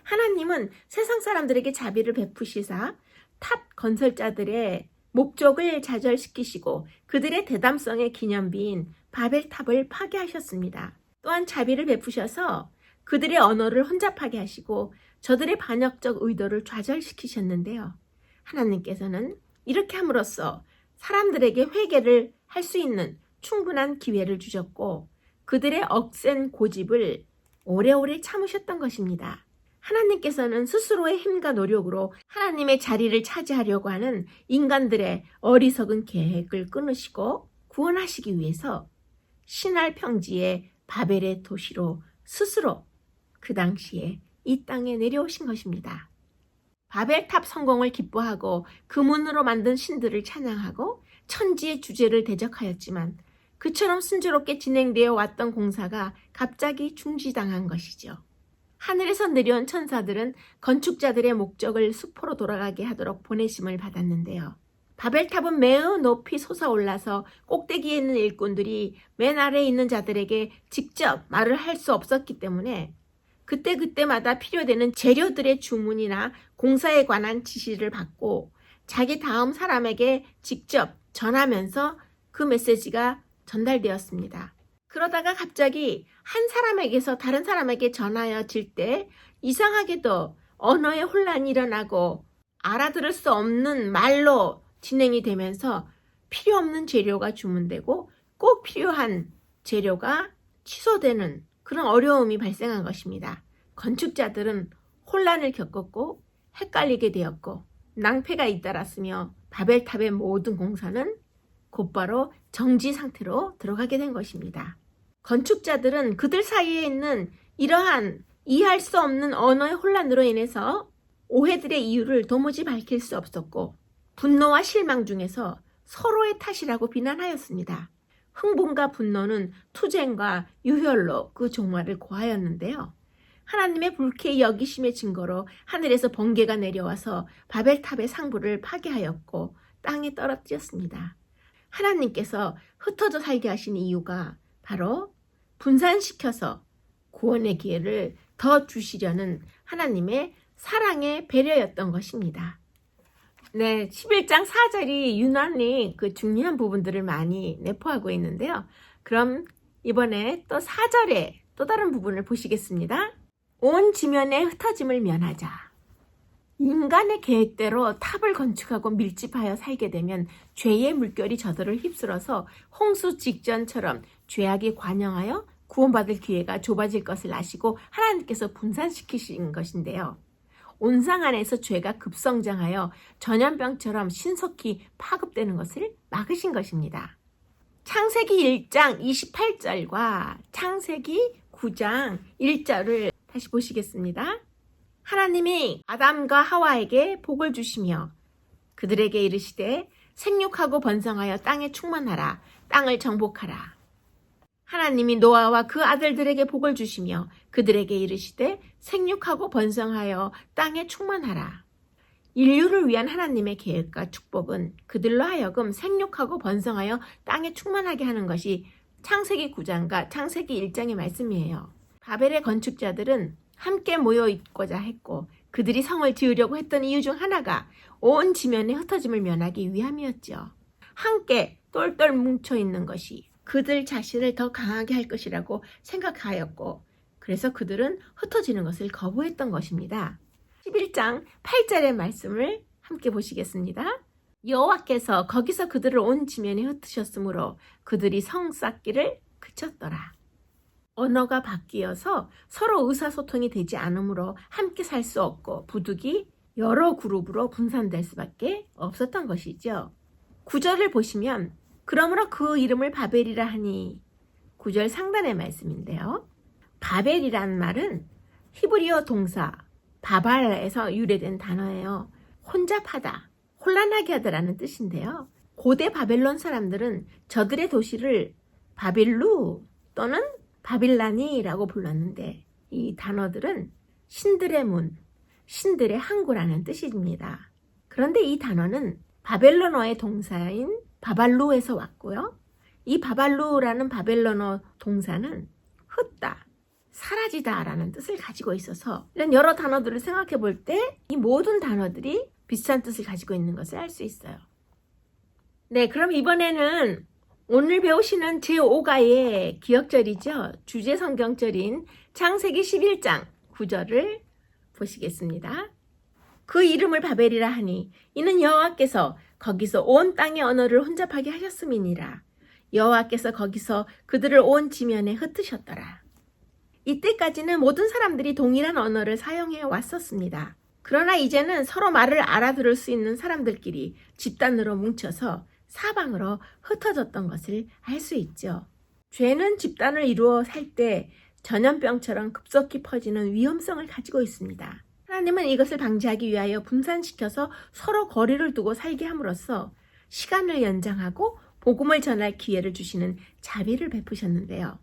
하나님은 세상 사람들에게 자비를 베푸시사 탑 건설자들의 목적을 좌절시키시고 그들의 대담성의 기념비인 바벨탑을 파괴하셨습니다. 또한 자비를 베푸셔서 그들의 언어를 혼잡하게 하시고 저들의 반역적 의도를 좌절시키셨는데요. 하나님께서는 이렇게 함으로써 사람들에게 회개를 할 수 있는 충분한 기회를 주셨고 그들의 억센 고집을 오래오래 참으셨던 것입니다. 하나님께서는 스스로의 힘과 노력으로 하나님의 자리를 차지하려고 하는 인간들의 어리석은 계획을 끊으시고 구원하시기 위해서 신할 평지의 바벨의 도시로 스스로 그 당시에 이 땅에 내려오신 것입니다. 바벨탑 성공을 기뻐하고 금은으로 만든 신들을 찬양하고 천지의 주제를 대적하였지만 그처럼 순조롭게 진행되어 왔던 공사가 갑자기 중지당한 것이죠. 하늘에서 내려온 천사들은 건축자들의 목적을 수포로 돌아가게 하도록 보내심을 받았는데요. 바벨탑은 매우 높이 솟아올라서 꼭대기에 있는 일꾼들이 맨 아래에 있는 자들에게 직접 말을 할 수 없었기 때문에 그때그때마다 필요되는 재료들의 주문이나 공사에 관한 지시를 받고 자기 다음 사람에게 직접 전하면서 그 메시지가 전달되었습니다. 그러다가 갑자기 한 사람에게서 다른 사람에게 전하여질 때 이상하게도 언어의 혼란이 일어나고 알아들을 수 없는 말로 진행이 되면서 필요 없는 재료가 주문되고 꼭 필요한 재료가 취소되는 그런 어려움이 발생한 것입니다. 건축자들은 혼란을 겪었고 헷갈리게 되었고 낭패가 잇따랐으며 바벨탑의 모든 공사는 곧바로 정지 상태로 들어가게 된 것입니다. 건축자들은 그들 사이에 있는 이러한 이해할 수 없는 언어의 혼란으로 인해서 오해들의 이유를 도무지 밝힐 수 없었고 분노와 실망 중에서 서로의 탓이라고 비난하였습니다. 흥분과 분노는 투쟁과 유혈로 그 종말을 고하였는데요. 하나님의 불쾌히 여기심의 증거로 하늘에서 번개가 내려와서 바벨탑의 상부를 파괴하였고 땅에 떨어뜨렸습니다. 하나님께서 흩어져 살게 하신 이유가 바로 분산시켜서 구원의 기회를 더 주시려는 하나님의 사랑의 배려였던 것입니다. 네, 11장 4절이 유난히 그 중요한 부분들을 많이 내포하고 있는데요. 그럼 이번에 또 4절에 또 다른 부분을 보시겠습니다. 온 지면의 흩어짐을 면하자. 인간의 계획대로 탑을 건축하고 밀집하여 살게 되면 죄의 물결이 저들을 휩쓸어서 홍수 직전처럼 죄악이 관영하여 구원받을 기회가 좁아질 것을 아시고 하나님께서 분산시키신 것인데요. 온상 안에서 죄가 급성장하여 전염병처럼 신속히 파급되는 것을 막으신 것입니다. 창세기 1장 28절과 창세기 9장 1절을 다시 보시겠습니다. 하나님이 아담과 하와에게 복을 주시며 그들에게 이르시되 생육하고 번성하여 땅에 충만하라. 땅을 정복하라. 하나님이 노아와 그 아들들에게 복을 주시며 그들에게 이르시되 생육하고 번성하여 땅에 충만하라. 인류를 위한 하나님의 계획과 축복은 그들로 하여금 생육하고 번성하여 땅에 충만하게 하는 것이 창세기 9장과 창세기 1장의 말씀이에요. 바벨의 건축자들은 함께 모여 있고자 했고 그들이 성을 지으려고 했던 이유 중 하나가 온 지면의 흩어짐을 면하기 위함이었죠. 함께 똘똘 뭉쳐 있는 것이 그들 자신을 더 강하게 할 것이라고 생각하였고 그래서 그들은 흩어지는 것을 거부했던 것입니다. 11장 8절의 말씀을 함께 보시겠습니다. 여호와께서 거기서 그들을 온 지면에 흩으셨으므로 그들이 성 쌓기를 그쳤더라. 언어가 바뀌어서 서로 의사소통이 되지 않으므로 함께 살 수 없고 부득이 여러 그룹으로 분산될 수밖에 없었던 것이죠. 9절을 보시면 그러므로 그 이름을 바벨이라 하니 9절 상단의 말씀인데요. 바벨이란 말은 히브리어 동사 바발에서 유래된 단어예요. 혼잡하다, 혼란하게 하다라는 뜻인데요. 고대 바벨론 사람들은 저들의 도시를 바빌루 또는 바빌라니라고 불렀는데 이 단어들은 신들의 문, 신들의 항구라는 뜻입니다. 그런데 이 단어는 바벨론어의 동사인 바발루에서 왔고요. 이 바발루라는 바벨론어 동사는 흩다, 사라지다 라는 뜻을 가지고 있어서 이런 여러 단어들을 생각해 볼 때 이 모든 단어들이 비슷한 뜻을 가지고 있는 것을 알 수 있어요. 네, 그럼 이번에는 오늘 배우시는 제5가의 기억절이죠. 주제 성경절인 창세기 11장 9절을 보시겠습니다. 그 이름을 바벨이라 하니 이는 여호와께서 거기서 온 땅의 언어를 혼잡하게 하셨음이니라. 여호와께서 거기서 그들을 온 지면에 흩으셨더라. 이때까지는 모든 사람들이 동일한 언어를 사용해 왔었습니다. 그러나 이제는 서로 말을 알아들을 수 있는 사람들끼리 집단으로 뭉쳐서 사방으로 흩어졌던 것을 알 수 있죠. 죄는 집단을 이루어 살 때 전염병처럼 급속히 퍼지는 위험성을 가지고 있습니다. 하나님은 이것을 방지하기 위하여 분산시켜서 서로 거리를 두고 살게 함으로써 시간을 연장하고 복음을 전할 기회를 주시는 자비를 베푸셨는데요.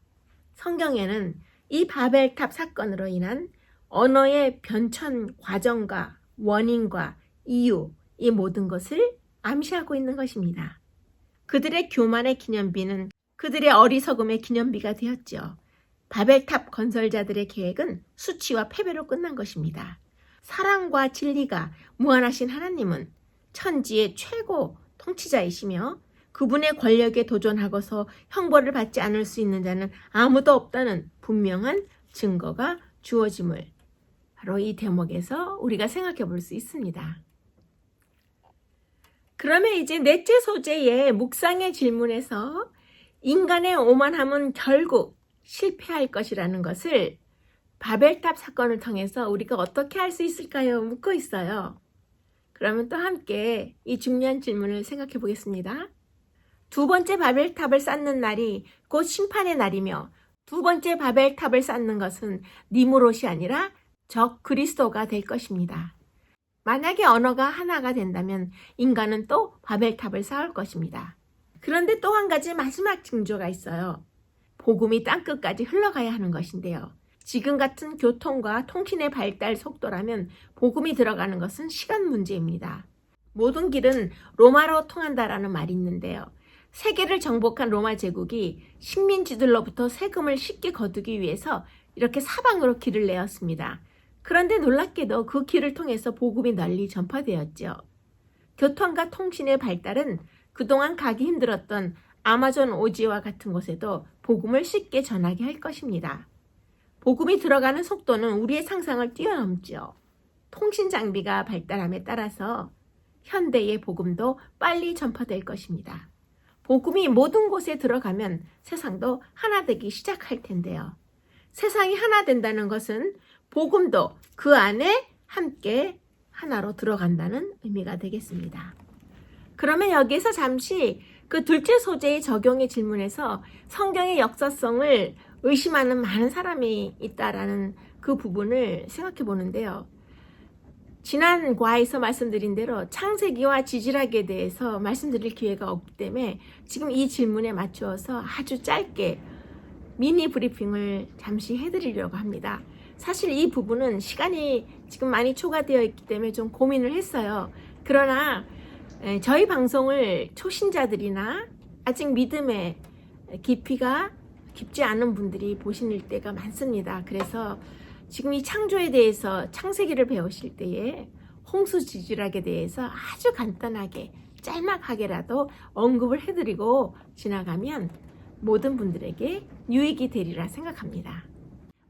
성경에는 이 바벨탑 사건으로 인한 언어의 변천 과정과 원인과 이유, 이 모든 것을 암시하고 있는 것입니다. 그들의 교만의 기념비는 그들의 어리석음의 기념비가 되었죠. 바벨탑 건설자들의 계획은 수치와 패배로 끝난 것입니다. 사랑과 진리가 무한하신 하나님은 천지의 최고 통치자이시며 그분의 권력에 도전하고서 형벌을 받지 않을 수 있는 자는 아무도 없다는 분명한 증거가 주어짐을 바로 이 대목에서 우리가 생각해 볼 수 있습니다. 그러면 이제 넷째 소재의 묵상의 질문에서 인간의 오만함은 결국 실패할 것이라는 것을 바벨탑 사건을 통해서 우리가 어떻게 할 수 있을까요? 묻고 있어요. 그러면 또 함께 이 중요한 질문을 생각해 보겠습니다. 두 번째 바벨탑을 쌓는 날이 곧 심판의 날이며 두 번째 바벨탑을 쌓는 것은 니무롯이 아니라 적 그리스도가 될 것입니다. 만약에 언어가 하나가 된다면 인간은 또 바벨탑을 쌓을 것입니다. 그런데 또 한 가지 마지막 징조가 있어요. 복음이 땅끝까지 흘러가야 하는 것인데요. 지금 같은 교통과 통신의 발달 속도라면 복음이 들어가는 것은 시간 문제입니다. 모든 길은 로마로 통한다라는 말이 있는데요. 세계를 정복한 로마 제국이 식민지들로부터 세금을 쉽게 거두기 위해서 이렇게 사방으로 길을 내었습니다. 그런데 놀랍게도 그 길을 통해서 복음이 널리 전파되었죠. 교통과 통신의 발달은 그동안 가기 힘들었던 아마존 오지와 같은 곳에도 복음을 쉽게 전하게 할 것입니다. 복음이 들어가는 속도는 우리의 상상을 뛰어넘죠. 통신 장비가 발달함에 따라서 현대의 복음도 빨리 전파될 것입니다. 복음이 모든 곳에 들어가면 세상도 하나 되기 시작할 텐데요. 세상이 하나 된다는 것은 복음도 그 안에 함께 하나로 들어간다는 의미가 되겠습니다. 그러면 여기에서 잠시 그 둘째 소재의 적용의 질문에서 성경의 역사성을 의심하는 많은 사람이 있다라는 그 부분을 생각해 보는데요. 지난 과에서 말씀드린 대로 창세기와 지질학에 대해서 말씀드릴 기회가 없기 때문에 지금 이 질문에 맞추어서 아주 짧게 미니 브리핑을 잠시 해드리려고 합니다. 사실 이 부분은 시간이 지금 많이 초과되어 있기 때문에 좀 고민을 했어요. 그러나 저희 방송을 초신자들이나 아직 믿음의 깊이가 깊지 않은 분들이 보실 때가 많습니다. 그래서 지금 이 창조에 대해서 창세기를 배우실 때에 홍수지질학에 대해서 아주 간단하게 짤막하게라도 언급을 해드리고 지나가면 모든 분들에게 유익이 되리라 생각합니다.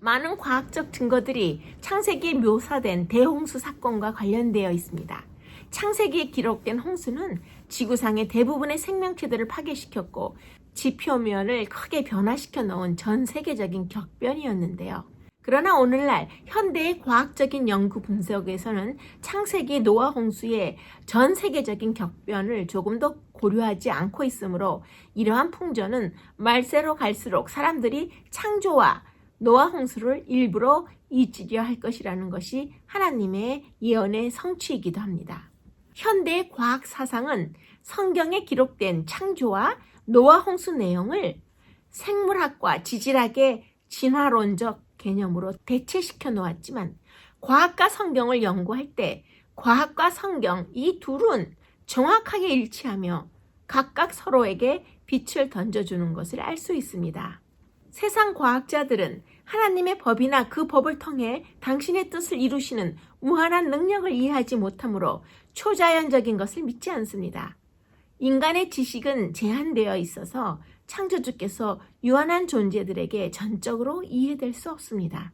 많은 과학적 증거들이 창세기에 묘사된 대홍수 사건과 관련되어 있습니다. 창세기에 기록된 홍수는 지구상의 대부분의 생명체들을 파괴시켰고 지표면을 크게 변화시켜 놓은 전 세계적인 격변이었는데요. 그러나 오늘날 현대의 과학적인 연구 분석에서는 창세기 노아 홍수의 전 세계적인 격변을 조금도 고려하지 않고 있으므로 이러한 풍조는 말세로 갈수록 사람들이 창조와 노아 홍수를 일부러 잊으려 할 것이라는 것이 하나님의 예언의 성취이기도 합니다. 현대의 과학 사상은 성경에 기록된 창조와 노아 홍수 내용을 생물학과 지질학의 진화론적 개념으로 대체시켜 놓았지만 과학과 성경을 연구할 때 과학과 성경 이 둘은 정확하게 일치하며 각각 서로에게 빛을 던져주는 것을 알 수 있습니다. 세상 과학자들은 하나님의 법이나 그 법을 통해 당신의 뜻을 이루시는 무한한 능력을 이해하지 못하므로 초자연적인 것을 믿지 않습니다. 인간의 지식은 제한되어 있어서 창조주께서 유한한 존재들에게 전적으로 이해될 수 없습니다.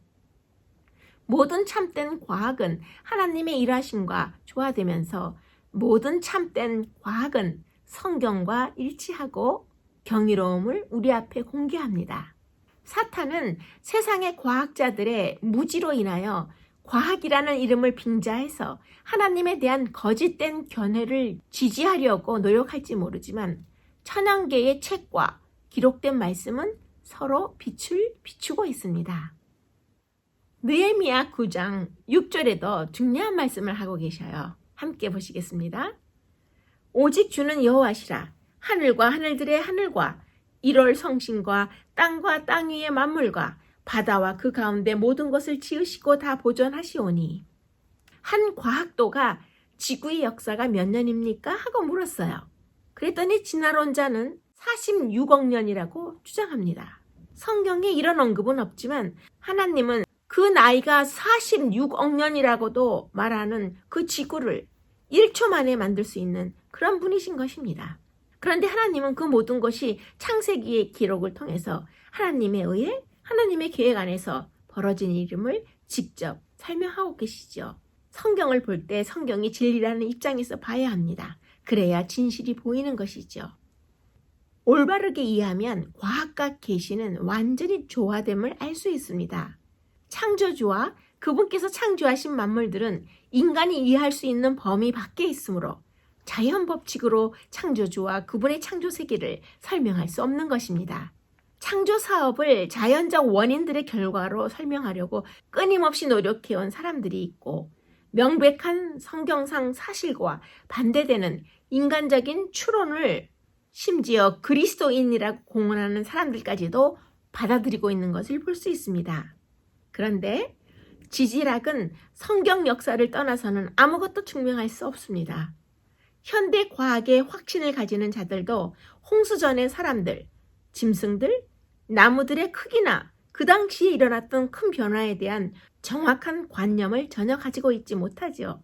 모든 참된 과학은 하나님의 일하심과 조화되면서 모든 참된 과학은 성경과 일치하고 경이로움을 우리 앞에 공개합니다. 사탄은 세상의 과학자들의 무지로 인하여 과학이라는 이름을 빙자해서 하나님에 대한 거짓된 견해를 지지하려고 노력할지 모르지만 천연계의 책과 기록된 말씀은 서로 빛을 비추고 있습니다. 느헤미야 9장 6절에도 중요한 말씀을 하고 계셔요. 함께 보시겠습니다. 오직 주는 여호와시라. 하늘과 하늘들의 하늘과 1월 성신과 땅과 땅 위의 만물과 바다와 그 가운데 모든 것을 지으시고 다 보존하시오니. 한 과학도가 지구의 역사가 몇 년입니까? 하고 물었어요. 그랬더니 진화론자는 46억 년이라고 주장합니다. 성경에 이런 언급은 없지만 하나님은 그 나이가 46억 년이라고도 말하는 그 지구를 1초 만에 만들 수 있는 그런 분이신 것입니다. 그런데 하나님은 그 모든 것이 창세기의 기록을 통해서 하나님에 의해 하나님의 계획 안에서 벌어진 일임을 직접 설명하고 계시죠. 성경을 볼 때 성경이 진리라는 입장에서 봐야 합니다. 그래야 진실이 보이는 것이죠. 올바르게 이해하면 과학과 계시는 완전히 조화됨을 알 수 있습니다. 창조주와 그분께서 창조하신 만물들은 인간이 이해할 수 있는 범위 밖에 있으므로 자연 법칙으로 창조주와 그분의 창조 세계를 설명할 수 없는 것입니다. 창조 사업을 자연적 원인들의 결과로 설명하려고 끊임없이 노력해온 사람들이 있고 명백한 성경상 사실과 반대되는 인간적인 추론을 심지어 그리스도인이라고 공언하는 사람들까지도 받아들이고 있는 것을 볼 수 있습니다. 그런데 지질학은 성경 역사를 떠나서는 아무것도 증명할 수 없습니다. 현대 과학에 확신을 가지는 자들도 홍수 전의 사람들, 짐승들, 나무들의 크기나 그 당시에 일어났던 큰 변화에 대한 정확한 관념을 전혀 가지고 있지 못하지요.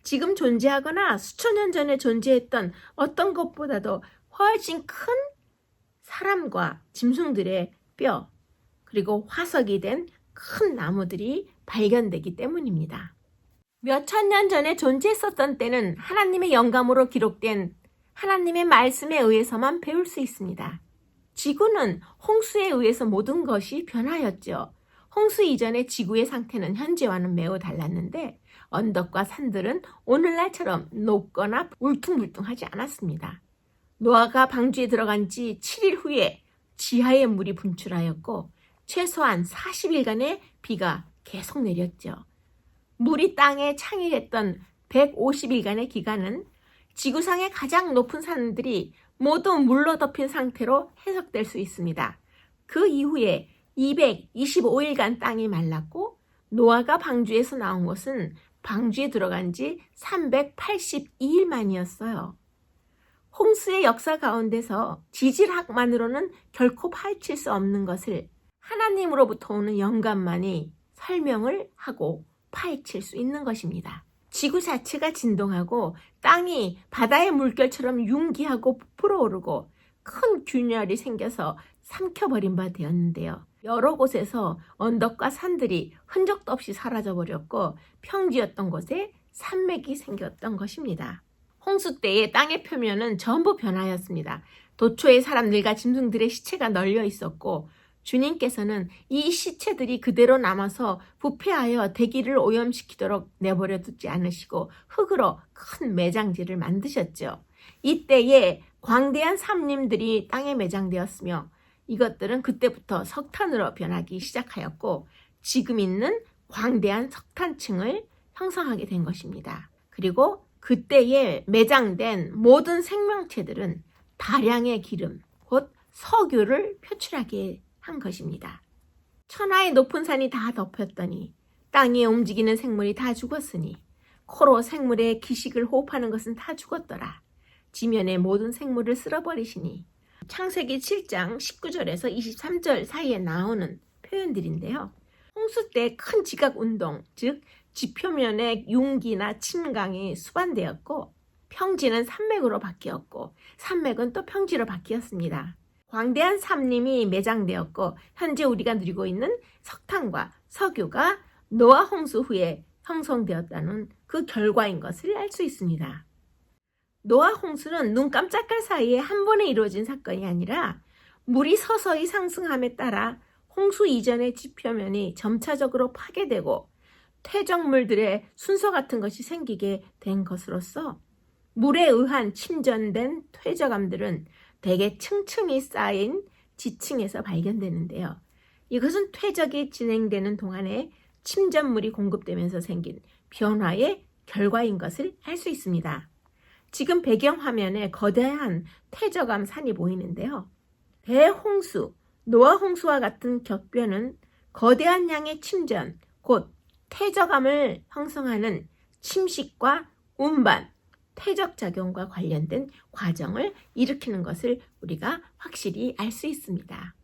지금 존재하거나 수천 년 전에 존재했던 어떤 것보다도 훨씬 큰 사람과 짐승들의 뼈, 그리고 화석이 된 큰 나무들이 발견되기 때문입니다. 몇천 년 전에 존재했었던 때는 하나님의 영감으로 기록된 하나님의 말씀에 의해서만 배울 수 있습니다. 지구는 홍수에 의해서 모든 것이 변하였죠. 홍수 이전의 지구의 상태는 현재와는 매우 달랐는데 언덕과 산들은 오늘날처럼 높거나 울퉁불퉁하지 않았습니다. 노아가 방주에 들어간 지 7일 후에 지하에 물이 분출하였고 최소한 40일간의 비가 계속 내렸죠. 물이 땅에 창일했던 150일간의 기간은 지구상의 가장 높은 산들이 모두 물로 덮인 상태로 해석될 수 있습니다. 그 이후에 225일간 땅이 말랐고 노아가 방주에서 나온 것은 방주에 들어간 지 382일 만이었어요. 홍수의 역사 가운데서 지질학만으로는 결코 파헤칠 수 없는 것을 하나님으로부터 오는 영감만이 설명을 하고 파헤칠 수 있는 것입니다. 지구 자체가 진동하고 땅이 바다의 물결처럼 융기하고 부풀어 오르고 큰 균열이 생겨서 삼켜버린 바 되었는데요. 여러 곳에서 언덕과 산들이 흔적도 없이 사라져버렸고 평지였던 곳에 산맥이 생겼던 것입니다. 홍수 때의 땅의 표면은 전부 변하였습니다. 도초에 사람들과 짐승들의 시체가 널려 있었고 주님께서는 이 시체들이 그대로 남아서 부패하여 대기를 오염시키도록 내버려 두지 않으시고 흙으로 큰 매장지를 만드셨죠. 이때에 광대한 산림들이 땅에 매장되었으며 이것들은 그때부터 석탄으로 변하기 시작하였고 지금 있는 광대한 석탄층을 형성하게 된 것입니다. 그리고 그때에 매장된 모든 생명체들은 다량의 기름, 곧 석유를 표출하게 한 것입니다. 천하의 높은 산이 다 덮였더니 땅에 움직이는 생물이 다 죽었으니 코로 생물의 기식을 호흡하는 것은 다 죽었더라. 지면의 모든 생물을 쓸어버리시니 창세기 7장 19절에서 23절 사이에 나오는 표현들인데요. 홍수 때 큰 지각운동, 즉 지표면의 융기나 침강이 수반되었고 평지는 산맥으로 바뀌었고 산맥은 또 평지로 바뀌었습니다. 광대한 산림이 매장되었고 현재 우리가 누리고 있는 석탄과 석유가 노아 홍수 후에 형성되었다는 그 결과인 것을 알 수 있습니다. 노아 홍수는 눈 깜짝할 사이에 한 번에 이루어진 사건이 아니라 물이 서서히 상승함에 따라 홍수 이전의 지표면이 점차적으로 파괴되고 퇴적물들의 순서 같은 것이 생기게 된 것으로서 물에 의한 침전된 퇴적암들은 대개 층층이 쌓인 지층에서 발견되는데요. 이것은 퇴적이 진행되는 동안에 침전물이 공급되면서 생긴 변화의 결과인 것을 알 수 있습니다. 지금 배경화면에 거대한 퇴적암 산이 보이는데요. 대홍수, 노아 홍수와 같은 격변은 거대한 양의 침전, 곧 퇴적암을 형성하는 침식과 운반, 퇴적작용과 관련된 과정을 일으키는 것을 우리가 확실히 알 수 있습니다.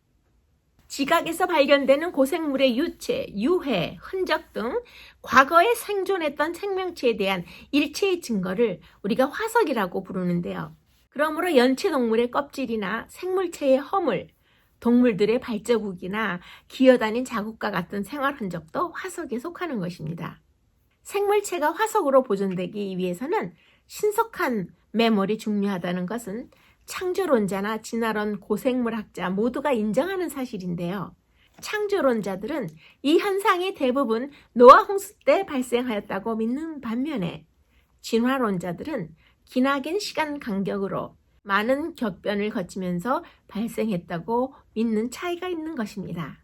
지각에서 발견되는 고생물의 유체, 유해, 흔적 등 과거에 생존했던 생명체에 대한 일체의 증거를 우리가 화석이라고 부르는데요. 그러므로 연체동물의 껍질이나 생물체의 허물, 동물들의 발자국이나 기어다닌 자국과 같은 생활 흔적도 화석에 속하는 것입니다. 생물체가 화석으로 보존되기 위해서는 신속한 매몰이 중요하다는 것은 창조론자나 진화론 고생물학자 모두가 인정하는 사실인데요. 창조론자들은 이 현상이 대부분 노아 홍수 때 발생하였다고 믿는 반면에 진화론자들은 기나긴 시간 간격으로 많은 격변을 거치면서 발생했다고 믿는 차이가 있는 것입니다.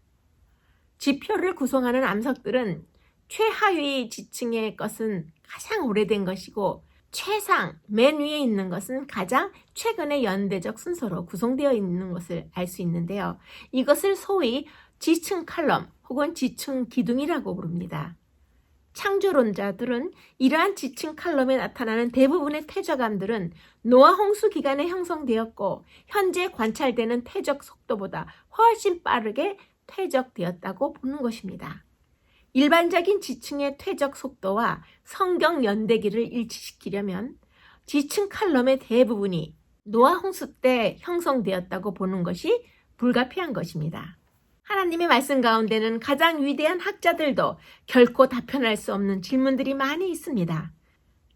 지표를 구성하는 암석들은 최하위 지층의 것은 가장 오래된 것이고 최상, 맨 위에 있는 것은 가장 최근의 연대적 순서로 구성되어 있는 것을 알 수 있는데요. 이것을 소위 지층 칼럼 혹은 지층 기둥이라고 부릅니다. 창조론자들은 이러한 지층 칼럼에 나타나는 대부분의 퇴적암들은 노아 홍수 기간에 형성되었고 현재 관찰되는 퇴적 속도보다 훨씬 빠르게 퇴적되었다고 보는 것입니다. 일반적인 지층의 퇴적 속도와 성경 연대기를 일치시키려면 지층 칼럼의 대부분이 노아 홍수 때 형성되었다고 보는 것이 불가피한 것입니다. 하나님의 말씀 가운데는 가장 위대한 학자들도 결코 답변할 수 없는 질문들이 많이 있습니다.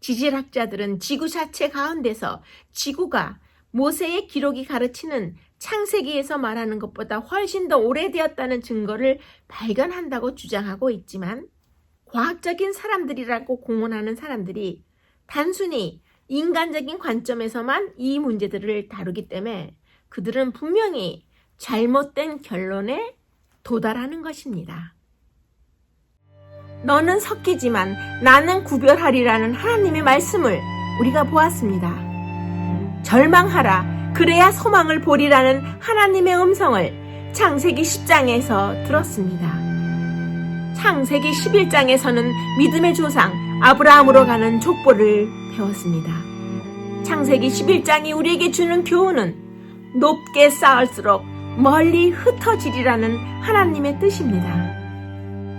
지질학자들은 지구 자체 가운데서 지구가 모세의 기록이 가르치는 창세기에서 말하는 것보다 훨씬 더 오래되었다는 증거를 발견한다고 주장하고 있지만 과학적인 사람들이라고 공언하는 사람들이 단순히 인간적인 관점에서만 이 문제들을 다루기 때문에 그들은 분명히 잘못된 결론에 도달하는 것입니다. 너는 섞이지만 나는 구별하리라는 하나님의 말씀을 우리가 보았습니다. 절망하라, 그래야 소망을 보리라는 하나님의 음성을 창세기 10장에서 들었습니다. 창세기 11장에서는 믿음의 조상 아브라함으로 가는 족보를 배웠습니다. 창세기 11장이 우리에게 주는 교훈은 높게 쌓을수록 멀리 흩어지리라는 하나님의 뜻입니다.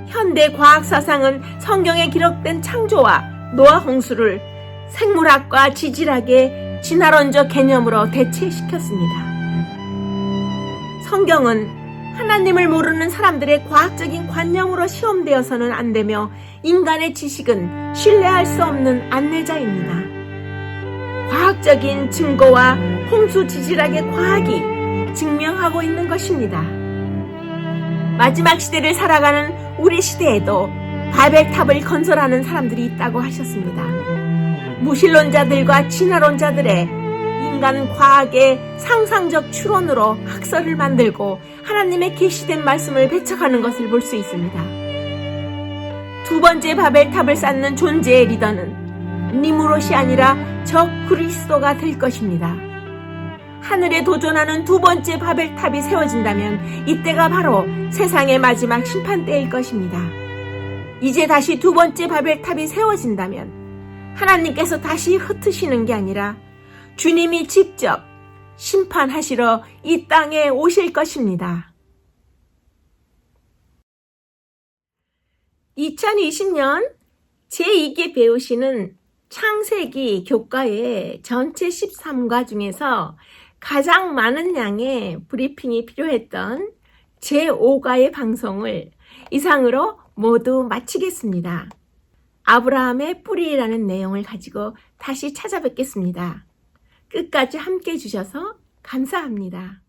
현대 과학사상은 성경에 기록된 창조와 노아 홍수를 생물학과 지질학의 진화론적 개념으로 대체시켰습니다. 성경은 하나님을 모르는 사람들의 과학적인 관념으로 시험되어서는 안 되며 인간의 지식은 신뢰할 수 없는 안내자입니다. 과학적인 증거와 홍수 지질학의 과학이 증명하고 있는 것입니다. 마지막 시대를 살아가는 우리 시대에도 바벨탑을 건설하는 사람들이 있다고 하셨습니다. 무신론자들과 진화론자들의 인간 과학의 상상적 추론으로 학설을 만들고 하나님의 계시된 말씀을 배척하는 것을 볼 수 있습니다. 두 번째 바벨탑을 쌓는 존재의 리더는 니무롯이 아니라 적 그리스도가 될 것입니다. 하늘에 도전하는 두 번째 바벨탑이 세워진다면 이때가 바로 세상의 마지막 심판 때일 것입니다. 이제 다시 두 번째 바벨탑이 세워진다면 하나님께서 다시 흩으시는 게 아니라 주님이 직접 심판하시러 이 땅에 오실 것입니다. 2020년 제2기 배우시는 창세기 교과의 전체 13과 중에서 가장 많은 양의 브리핑이 필요했던 제5과의 방송을 이상으로 모두 마치겠습니다. 아브라함의 뿌리라는 내용을 가지고 다시 찾아뵙겠습니다. 끝까지 함께 해주셔서 감사합니다.